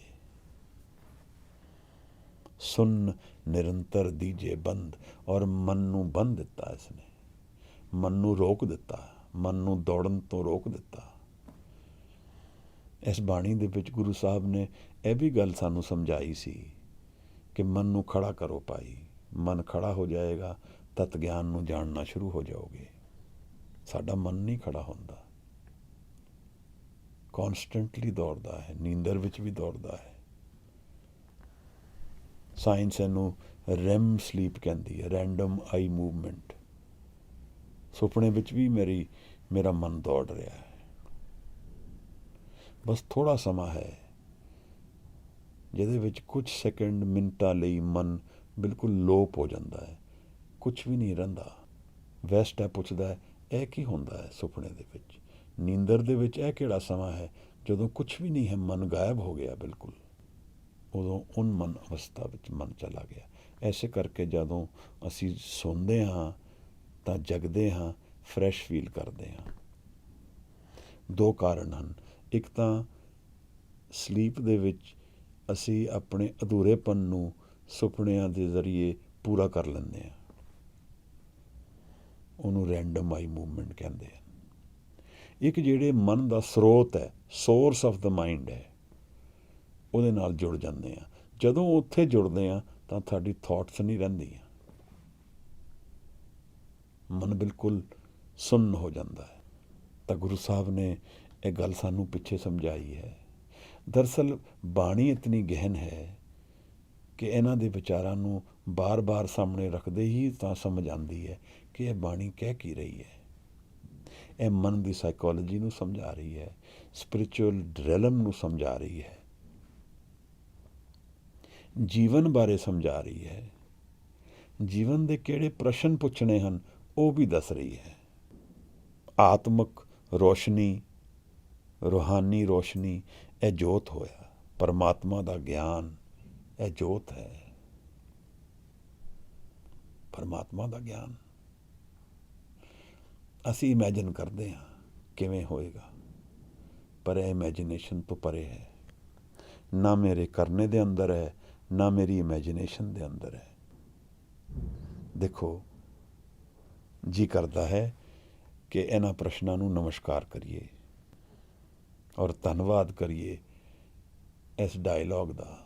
ਸੁੰਨ ਨਿਰੰਤਰ ਦੀਜੇ ਬੰਦ। ਔਰ ਮਨ ਨੂੰ ਬੰਨ੍ਹ ਦਿੱਤਾ ਇਸਨੇ, ਮਨ ਨੂੰ ਰੋਕ ਦਿੱਤਾ, ਮਨ ਨੂੰ ਦੌੜਨ ਤੋਂ ਰੋਕ ਦਿੱਤਾ। ਇਸ ਬਾਣੀ ਦੇ ਵਿੱਚ ਗੁਰੂ ਸਾਹਿਬ ਨੇ ਇਹ ਵੀ ਗੱਲ ਸਾਨੂੰ ਸਮਝਾਈ ਸੀ ਕਿ ਮਨ ਨੂੰ ਖੜਾ ਕਰੋ ਭਾਈ। ਮਨ ਖੜਾ ਹੋ ਜਾਏਗਾ, ਤਤ ਗਿਆਨ ਨੂੰ ਜਾਣਨਾ ਸ਼ੁਰੂ ਹੋ ਜਾਓਗੇ। ਸਾਡਾ ਮਨ ਨਹੀਂ ਖੜਾ ਹੁੰਦਾ, ਕੌਨਸਟੈਂਟਲੀ ਦੌੜਦਾ ਹੈ, ਨੀਂਦਰ ਵਿੱਚ ਵੀ ਦੌੜਦਾ ਹੈ। ਸਾਇੰਸ ਇਹਨੂੰ ਰੈਮ ਸਲੀਪ ਕਹਿੰਦੀ ਹੈ, ਰੈਂਡਮ ਆਈ ਮੂਵਮੈਂਟ। ਸੁਪਨੇ ਵਿੱਚ ਵੀ ਮੇਰਾ ਮਨ ਦੌੜ ਰਿਹਾ ਹੈ। ਬਸ ਥੋੜ੍ਹਾ ਸਮਾਂ ਹੈ ਜਿਹਦੇ ਵਿੱਚ ਕੁਝ ਸੈਕਿੰਡ, ਮਿੰਟਾਂ ਲਈ ਮਨ ਬਿਲਕੁਲ ਲੋਪ ਹੋ ਜਾਂਦਾ ਹੈ, ਕੁਝ ਵੀ ਨਹੀਂ ਰਹਿੰਦਾ। ਵੈਸਟ ਹੈ ਪੁੱਛਦਾ ਹੈ, ਇਹ ਕੀ ਹੁੰਦਾ ਹੈ ਸੁਪਨੇ ਦੇ ਵਿੱਚ, ਨੀਂਦਰ ਦੇ ਵਿੱਚ? ਇਹ ਕਿਹੜਾ ਸਮਾਂ ਹੈ ਜਦੋਂ ਕੁਝ ਵੀ ਨਹੀਂ ਹੈ, ਮਨ ਗਾਇਬ ਹੋ ਗਿਆ ਬਿਲਕੁਲ। ਉਦੋਂ ਉਨਮਨ ਅਵਸਥਾ ਵਿੱਚ ਮਨ ਚਲਾ ਗਿਆ। ਐਸੇ ਕਰਕੇ ਜਦੋਂ ਅਸੀਂ ਸੌਂਦੇ ਹਾਂ ਤਾਂ ਜਗਦੇ ਹਾਂ, ਫਰੈਸ਼ ਫੀਲ ਕਰਦੇ ਹਾਂ। 2 ਕਾਰਨ ਹਨ। ਇੱਕ ਤਾਂ ਸਲੀਪ ਦੇ ਵਿੱਚ ਅਸੀਂ ਆਪਣੇ ਅਧੂਰੇਪਨ ਨੂੰ ਸੁਪਨਿਆਂ ਦੇ ਜ਼ਰੀਏ ਪੂਰਾ ਕਰ ਲੈਂਦੇ ਹਾਂ, ਉਹਨੂੰ ਰੈਂਡਮ ਆਈ ਮੂਵਮੈਂਟ ਕਹਿੰਦੇ ਹਨ। ਇੱਕ ਜਿਹੜੇ ਮਨ ਦਾ ਸਰੋਤ ਹੈ, ਸੋਰਸ ਆਫ ਦਾ ਮਾਈਂਡ ਹੈ, ਉਹਦੇ ਨਾਲ ਜੁੜ ਜਾਂਦੇ ਹਾਂ। ਜਦੋਂ ਉੱਥੇ ਜੁੜਦੇ ਹਾਂ ਤਾਂ ਸਾਡੀ ਥਾਟਸ ਨਹੀਂ ਰਹਿੰਦੀਆਂ, ਮਨ ਬਿਲਕੁਲ ਸੁੰਨ ਹੋ ਜਾਂਦਾ ਹੈ। ਤਾਂ ਗੁਰੂ ਸਾਹਿਬ ਨੇ ਇਹ ਗੱਲ ਸਾਨੂੰ ਪਿੱਛੇ ਸਮਝਾਈ ਹੈ। ਦਰਅਸਲ ਬਾਣੀ ਇਤਨੀ ਗਹਿਨ ਹੈ ਕਿ ਇਹਨਾਂ ਦੇ ਵਿਚਾਰਾਂ ਨੂੰ ਬਾਰ-ਬਾਰ ਸਾਹਮਣੇ ਰੱਖਦੇ ਹੀ ਤਾਂ ਸਮਝ ਆਉਂਦੀ ਹੈ ਕਿ ਇਹ ਬਾਣੀ ਕਹਿ ਕੀ ਰਹੀ ਹੈ। ਇਹ ਮਨ ਦੀ ਸਾਈਕੋਲੋਜੀ ਨੂੰ ਸਮਝਾ ਰਹੀ ਹੈ, ਸਪਿਰਿਚੁਅਲ ਰੈਲਮ ਨੂੰ ਸਮਝਾ ਰਹੀ ਹੈ, ਜੀਵਨ ਬਾਰੇ ਸਮਝਾ ਰਹੀ ਹੈ, ਜੀਵਨ ਦੇ ਕਿਹੜੇ ਪ੍ਰਸ਼ਨ ਪੁੱਛਣੇ ਹਨ ਉਹ ਵੀ ਦੱਸ ਰਹੀ ਹੈ। ਆਤਮਕ ਰੋਸ਼ਨੀ, ਰੂਹਾਨੀ ਰੋਸ਼ਨੀ, ਇਹ ਜੋਤ ਹੋਇਆ, ਪਰਮਾਤਮਾ ਦਾ ਗਿਆਨ, ਇਹ ਜੋਤ ਹੈ, ਪਰਮਾਤਮਾ ਦਾ ਗਿਆਨ। ਅਸੀਂ ਇਮੈਜਿਨ ਕਰਦੇ ਹਾਂ ਕਿਵੇਂ ਹੋਏਗਾ, ਪਰ ਇਹ ਇਮੈਜੀਨੇਸ਼ਨ ਤੋਂ ਪਰੇ ਹੈ। ਨਾ ਮੇਰੇ ਕਰਨੇ ਦੇ ਅੰਦਰ ਹੈ, ਨਾ ਮੇਰੀ ਇਮੈਜੀਨੇਸ਼ਨ ਦੇ ਅੰਦਰ ਹੈ। ਦੇਖੋ, ਜੀ ਕਰਦਾ ਹੈ ਕਿ ਇਹਨਾਂ ਪ੍ਰਸ਼ਨਾਂ ਨੂੰ ਨਮਸਕਾਰ ਕਰੀਏ ਔਰ ਧੰਨਵਾਦ ਕਰੀਏ ਇਸ ਡਾਇਲੌਗ ਦਾ,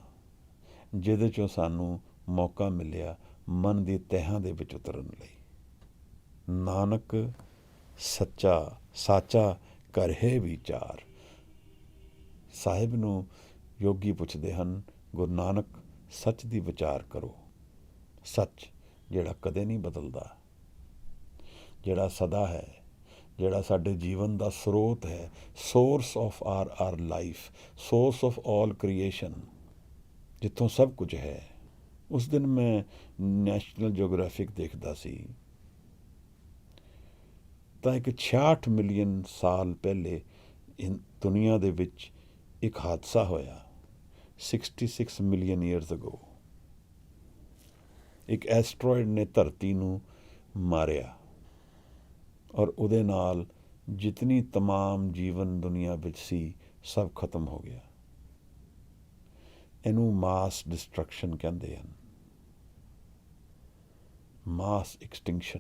ਜਿਹਦੇ 'ਚੋਂ ਸਾਨੂੰ ਮੌਕਾ ਮਿਲਿਆ ਮਨ ਦੀ ਤਹਿਾਂ ਦੇ ਵਿੱਚ ਉਤਰਨ ਲਈ। ਨਾਨਕ ਸਾਚਾ ਕਰਹਿ ਵਿਚਾਰ। ਸਾਹਿਬ ਨੂੰ ਯੋਗੀ ਪੁੱਛਦੇ ਹਨ, ਗੁਰੂ ਨਾਨਕ ਸੱਚ ਦੀ ਵਿਚਾਰ ਕਰੋ। ਸੱਚ ਜਿਹੜਾ ਕਦੇ ਨਹੀਂ ਬਦਲਦਾ, ਜਿਹੜਾ ਸਦਾ ਹੈ, ਜਿਹੜਾ ਸਾਡੇ ਜੀਵਨ ਦਾ ਸਰੋਤ ਹੈ, source of R life, source of all creation, ਜਿੱਥੋਂ ਸਭ ਕੁਝ ਹੈ। ਉਸ ਦਿਨ ਮੈਂ ਨੈਸ਼ਨਲ ਜਿਓਗ੍ਰਾਫਿਕ ਦੇਖਦਾ ਸੀ ਤਾਂ ਇੱਕ 66 ਮਿਲੀਅਨ ਸਾਲ ਪਹਿਲੇ ਦੁਨੀਆ ਦੇ ਵਿੱਚ ਇੱਕ ਹਾਦਸਾ ਹੋਇਆ। 66 ਮਿਲੀਅਨ ਈਅਰਸ ਅਗੋ ਇੱਕ ਐਸਟਰੋਇਡ ਨੇ ਧਰਤੀ ਨੂੰ ਮਾਰਿਆ ਔਰ ਉਹਦੇ ਨਾਲ ਜਿਤਨੀ ਤਮਾਮ ਜੀਵਨ ਦੁਨੀਆ ਵਿੱਚ ਸੀ ਸਭ ਖਤਮ ਹੋ ਗਿਆ। ਇਹਨੂੰ ਮਾਸ ਡਿਸਟਰਕਸ਼ਨ ਕਹਿੰਦੇ ਹਨ, ਮਾਸ ਐਕਸਟਿੰਕਸ਼ਨ।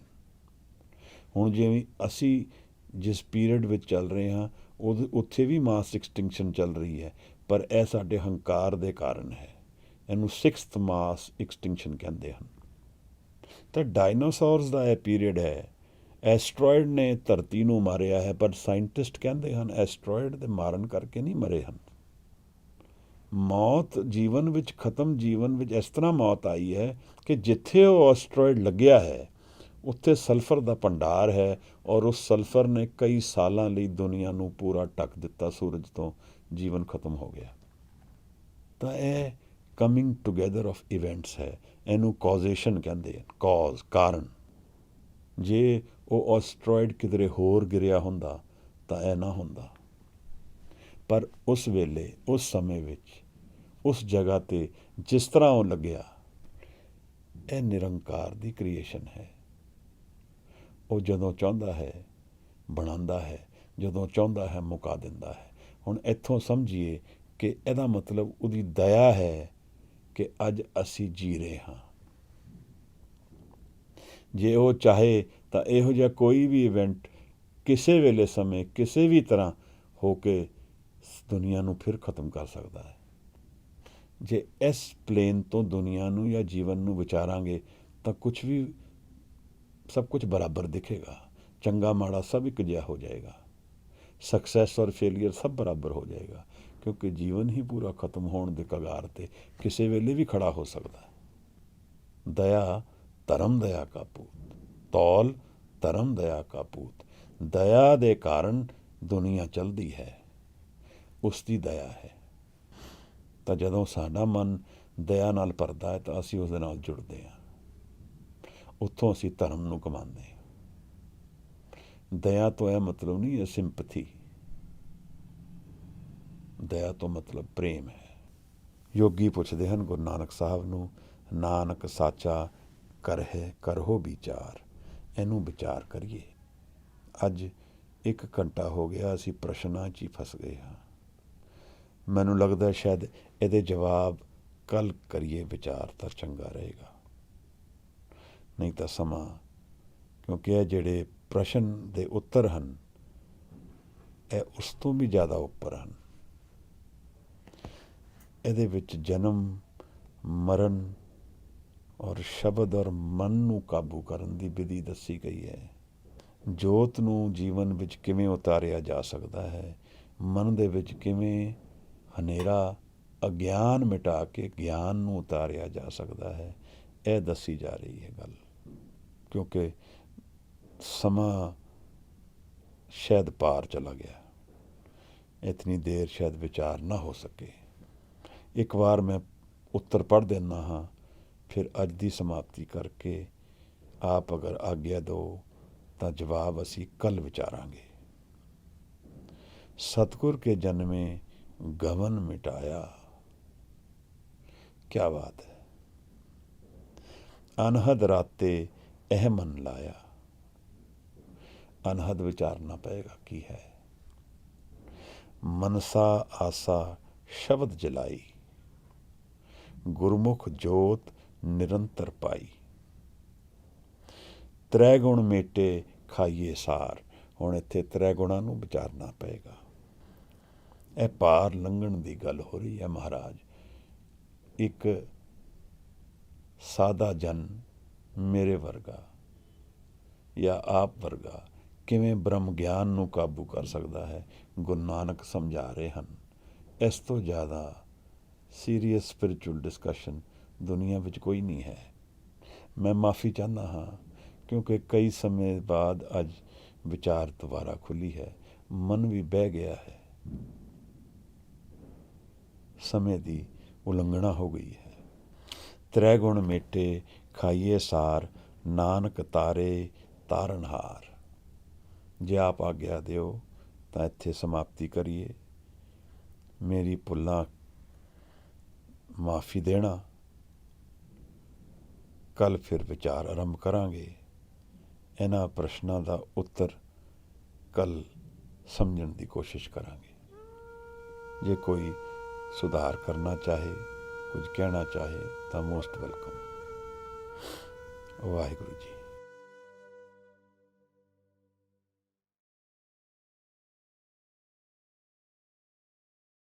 ਹੁਣ ਜਿਵੇਂ ਅਸੀਂ ਜਿਸ ਪੀਰੀਅਡ ਵਿੱਚ ਚੱਲ ਰਹੇ ਹਾਂ ਉੱਥੇ ਵੀ ਮਾਸ ਐਕਸਟਿੰਕਸ਼ਨ ਚੱਲ ਰਹੀ ਹੈ, ਪਰ ਇਹ ਸਾਡੇ ਹੰਕਾਰ ਦੇ ਕਾਰਨ ਹੈ। ਇਹਨੂੰ 6th ਮਾਸ ਐਕਸਟਿੰਕਸ਼ਨ ਕਹਿੰਦੇ ਹਨ। ਤਾਂ ਡਾਇਨਾਸੌਰਸ ਦਾ ਇਹ ਪੀਰੀਅਡ ਹੈ। ਐਸਟਰੋਇਡ ਨੇ ਧਰਤੀ ਨੂੰ ਮਾਰਿਆ ਹੈ, ਪਰ ਸਾਇੰਟਿਸਟ ਕਹਿੰਦੇ ਹਨ ਐਸਟਰੋਇਡ ਦੇ ਮਾਰਨ ਕਰਕੇ ਨਹੀਂ ਮਰੇ ਹਨ। ਮੌਤ ਜੀਵਨ ਵਿੱਚ ਖਤਮ, ਜੀਵਨ ਵਿੱਚ ਇਸ ਤਰ੍ਹਾਂ ਮੌਤ ਆਈ ਹੈ ਕਿ ਜਿੱਥੇ ਉਹ ਐਸਟਰੋਇਡ ਲੱਗਿਆ ਹੈ ਉੱਥੇ ਸਲਫਰ ਦਾ ਭੰਡਾਰ ਹੈ ਔਰ ਉਸ ਸਲਫਰ ਨੇ ਕਈ ਸਾਲਾਂ ਲਈ ਦੁਨੀਆ ਨੂੰ ਪੂਰਾ ਢੱਕ ਦਿੱਤਾ ਸੂਰਜ ਤੋਂ, ਜੀਵਨ ਖਤਮ ਹੋ ਗਿਆ। ਤਾਂ ਇਹ ਕਮਿੰਗ ਟੂਗੇਦਰ ਆਫ ਇਵੈਂਟਸ ਹੈ। ਇਹਨੂੰ ਕੌਜ਼ੇਸ਼ਨ ਕਹਿੰਦੇ ਹਨ, ਕੌਜ਼, ਕਾਰਨ। ਜੇ ਉਹ ਐਸਟਰੋਇਡ ਕਿਧਰੇ ਹੋਰ ਗਿਰਿਆ ਹੁੰਦਾ ਤਾਂ ਇਹ ਨਾ ਹੁੰਦਾ, ਪਰ ਉਸ ਵੇਲੇ, ਉਸ ਸਮੇਂ ਵਿੱਚ, ਉਸ ਜਗ੍ਹਾ 'ਤੇ ਜਿਸ ਤਰ੍ਹਾਂ ਉਹ ਲੱਗਿਆ, ਇਹ ਨਿਰੰਕਾਰ ਦੀ ਕ੍ਰੀਏਸ਼ਨ ਹੈ। ਉਹ ਜਦੋਂ ਚਾਹੁੰਦਾ ਹੈ ਬਣਾਉਂਦਾ ਹੈ, ਜਦੋਂ ਚਾਹੁੰਦਾ ਹੈ ਮੁਕਾ ਦਿੰਦਾ ਹੈ। ਹੁਣ ਇੱਥੋਂ ਸਮਝੀਏ ਕਿ ਇਹਦਾ ਮਤਲਬ ਉਹਦੀ ਦਇਆ ਹੈ ਕਿ ਅੱਜ ਅਸੀਂ ਜੀ ਰਹੇ ਹਾਂ। ਜੇ ਉਹ ਚਾਹੇ ਤਾਂ ਇਹੋ ਜਿਹਾ ਕੋਈ ਵੀ ਇਵੈਂਟ ਕਿਸੇ ਵੇਲੇ ਸਮੇਂ ਕਿਸੇ ਵੀ ਤਰ੍ਹਾਂ ਹੋ ਕੇ ਦੁਨੀਆ ਨੂੰ ਫਿਰ ਖਤਮ ਕਰ ਸਕਦਾ ਹੈ। ਜੇ ਇਸ ਪਲੇਨ ਤੋਂ ਦੁਨੀਆ ਨੂੰ ਜਾਂ ਜੀਵਨ ਨੂੰ ਵਿਚਾਰਾਂਗੇ ਤਾਂ ਸਭ ਕੁਝ ਬਰਾਬਰ ਦਿਖੇਗਾ। ਚੰਗਾ ਮਾੜਾ ਸਭ ਇੱਕ ਜਿਹਾ ਹੋ ਜਾਏਗਾ। ਸਕਸੈਸ ਔਰ ਫੇਲੀਅਰ ਸਭ ਬਰਾਬਰ ਹੋ ਜਾਏਗਾ, ਕਿਉਂਕਿ ਜੀਵਨ ਹੀ ਪੂਰਾ ਖਤਮ ਹੋਣ ਦੇ ਕਗਾਰ 'ਤੇ ਕਿਸੇ ਵੇਲੇ ਵੀ ਖੜਾ ਹੋ ਸਕਦਾ ਹੈ। ਦਇਆ ਧਰਮ ਦਇਆ ਕਾ ਪੂਤ, ਤੌਲ ਧਰਮ ਦਇਆ ਕਾ ਪੂਤ। ਦਇਆ ਦੇ ਕਾਰਨ ਦੁਨੀਆ ਚੱਲਦੀ ਹੈ, ਉਸ ਦੀ ਦਇਆ ਹੈ। ਤਾਂ ਜਦੋਂ ਸਾਡਾ ਮਨ ਦਇਆ ਨਾਲ ਭਰਦਾ ਹੈ ਤਾਂ ਅਸੀਂ ਉਸ ਦੇ ਨਾਲ ਜੁੜਦੇ ਹਾਂ, ਉੱਥੋਂ ਅਸੀਂ ਧਰਮ ਨੂੰ ਕਮਾਉਂਦੇ ਹਾਂ। ਦਇਆ ਤੋਂ ਇਹ ਮਤਲਬ ਨਹੀਂ ਹੈ ਸਿੰਪਥੀ, ਦਇਆ ਤੋਂ ਮਤਲਬ ਪ੍ਰੇਮ ਹੈ। ਯੋਗੀ ਪੁੱਛਦੇ ਹਨ ਗੁਰੂ ਨਾਨਕ ਸਾਹਿਬ ਨੂੰ, ਨਾਨਕ ਸਾਚਾ ਕਰਹੁ ਵਿਚਾਰ। ਇਹਨੂੰ ਵਿਚਾਰ ਕਰੀਏ। ਅੱਜ 1 ਘੰਟਾ ਹੋ ਗਿਆ ਅਸੀਂ ਪ੍ਰਸ਼ਨਾਂ 'ਚ ਹੀ ਫਸ ਗਏ ਹਾਂ। ਮੈਨੂੰ ਲੱਗਦਾ ਸ਼ਾਇਦ ਇਹਦੇ ਜਵਾਬ ਕੱਲ੍ਹ ਕਰੀਏ ਵਿਚਾਰ ਤਾਂ ਚੰਗਾ ਰਹੇਗਾ, ਨਹੀਂ ਤਾਂ ਸਮਾਂ, ਕਿਉਂਕਿ ਇਹ ਜਿਹੜੇ ਪ੍ਰਸ਼ਨ ਦੇ ਉੱਤਰ ਹਨ ਇਹ ਉਸ ਤੋਂ ਵੀ ਜ਼ਿਆਦਾ ਉੱਪਰ ਹਨ। ਇਹਦੇ ਵਿੱਚ ਜਨਮ, ਮਰਨ ਔਰ ਸ਼ਬਦ ਔਰ ਮਨ ਨੂੰ ਕਾਬੂ ਕਰਨ ਦੀ ਵਿਧੀ ਦੱਸੀ ਗਈ ਹੈ। ਜੋਤ ਨੂੰ ਜੀਵਨ ਵਿੱਚ ਕਿਵੇਂ ਉਤਾਰਿਆ ਜਾ ਸਕਦਾ ਹੈ, ਮਨ ਦੇ ਵਿੱਚ ਕਿਵੇਂ ਹਨੇਰਾ ਅਗਿਆਨ ਮਿਟਾ ਕੇ ਗਿਆਨ ਨੂੰ ਉਤਾਰਿਆ ਜਾ ਸਕਦਾ ਹੈ, ਇਹ ਦੱਸੀ ਜਾ ਰਹੀ ਹੈ ਗੱਲ। ਕਿਉਂਕਿ ਸਮਾਂ ਸ਼ਾਇਦ ਪਾਰ ਚਲਾ ਗਿਆ, ਇਤਨੀ ਦੇਰ ਸ਼ਾਇਦ ਵਿਚਾਰ ਨਾ ਹੋ ਸਕੇ। ਇੱਕ ਵਾਰ ਮੈਂ ਉੱਤਰ ਪੜ੍ਹ ਦਿੰਦਾ ਹਾਂ, ਫਿਰ ਅੱਜ ਦੀ ਸਮਾਪਤੀ ਕਰਕੇ ਆਪ ਅਗਰ ਆਗਿਆ ਦਿਓ ਤਾਂ ਜਵਾਬ ਅਸੀਂ ਕੱਲ੍ਹ ਵਿਚਾਰਾਂਗੇ। ਸਤਿਗੁਰ ਕੇ ਜਨਮੇ ਗਵਨ ਮਿਟਾਇਆ, क्या बात है। अनहद राते ਇਹ ਮਨ ਲਾਇਆ। अनहद विचारना पएगा की है। मनसा आसा शब्द जलाई, गुरमुख जोत निरंतर पाई। त्रै गुण मेटे खाइए सार। हुण इत्थे त्रै गुणां नूं विचारना पएगा। ਇਹ पार लंघण ਦੀ ਗੱਲ ਹੋ ਰਹੀ ਹੈ महाराज। एक सादा जन मेरे वर्गा या आप वर्गा किवें ब्रह्म ਗਿਆਨ ਨੂੰ ਕਾਬੂ ਕਰ ਸਕਦਾ ਹੈ, ਗੁਰੂ ਨਾਨਕ ਸਮਝਾ ਰਹੇ ਹਨ। ਇਸ ਤੋਂ ਜ਼ਿਆਦਾ ਸੀਰੀਅਸ ਸਪਿਰਿਚੁਅਲ ਡਿਸਕਸ਼ਨ ਦੁਨੀਆ ਵਿੱਚ ਕੋਈ ਨਹੀਂ ਹੈ। ਮੈਂ ਮਾफ़ी ਚਾਹੁੰਦਾ ਹਾਂ ਕਿਉਂਕਿ ਕਈ ਸਮੇਂ ਬਾਅਦ ਅੱਜ ਵਿਚਾਰ ਦੁਬਾਰਾ ਖੁੱਲੀ ਹੈ, ਮਨ ਵੀ ਬਹਿ ਗਿਆ ਹੈ, ਸਮੇਂ ਦੀ ਉਲੰਘਣਾ ਹੋ ਗਈ ਹੈ। ਤ੍ਰੈ ਗੁਣ ਮੇਟੇ ਖਾਈਏ ਸਾਰ, ਨਾਨਕ ਤਾਰੇ ਤਾਰਨਹਾਰ। ਜੇ ਆਪ ਆਗਿਆ ਦਿਓ ਤਾਂ ਇੱਥੇ ਸਮਾਪਤੀ ਕਰੀਏ। ਮੇਰੀ ਭੁੱਲਾਂ ਮਾफ़ੀ ਦੇਣਾ। ਕੱਲ ਫਿਰ ਵਿਚਾਰ ਆਰੰਭ ਕਰਾਂਗੇ। ਇਹਨਾਂ ਪ੍ਰਸ਼ਨਾਂ ਦਾ ਉੱਤਰ ਕੱਲ ਸਮਝਣ ਦੀ ਕੋਸ਼ਿਸ਼ ਕਰਾਂਗੇ। ਜੇ ਕੋਈ ਸੁਧਾਰ ਕਰਨਾ ਚਾਹੇ, ਕੁਝ ਕਹਿਣਾ ਚਾਹੇ ਤਾਂ ਮੋਸਟ ਵੈਲਕਮ। ਵਾਹਿਗੁਰੂ ਜੀ।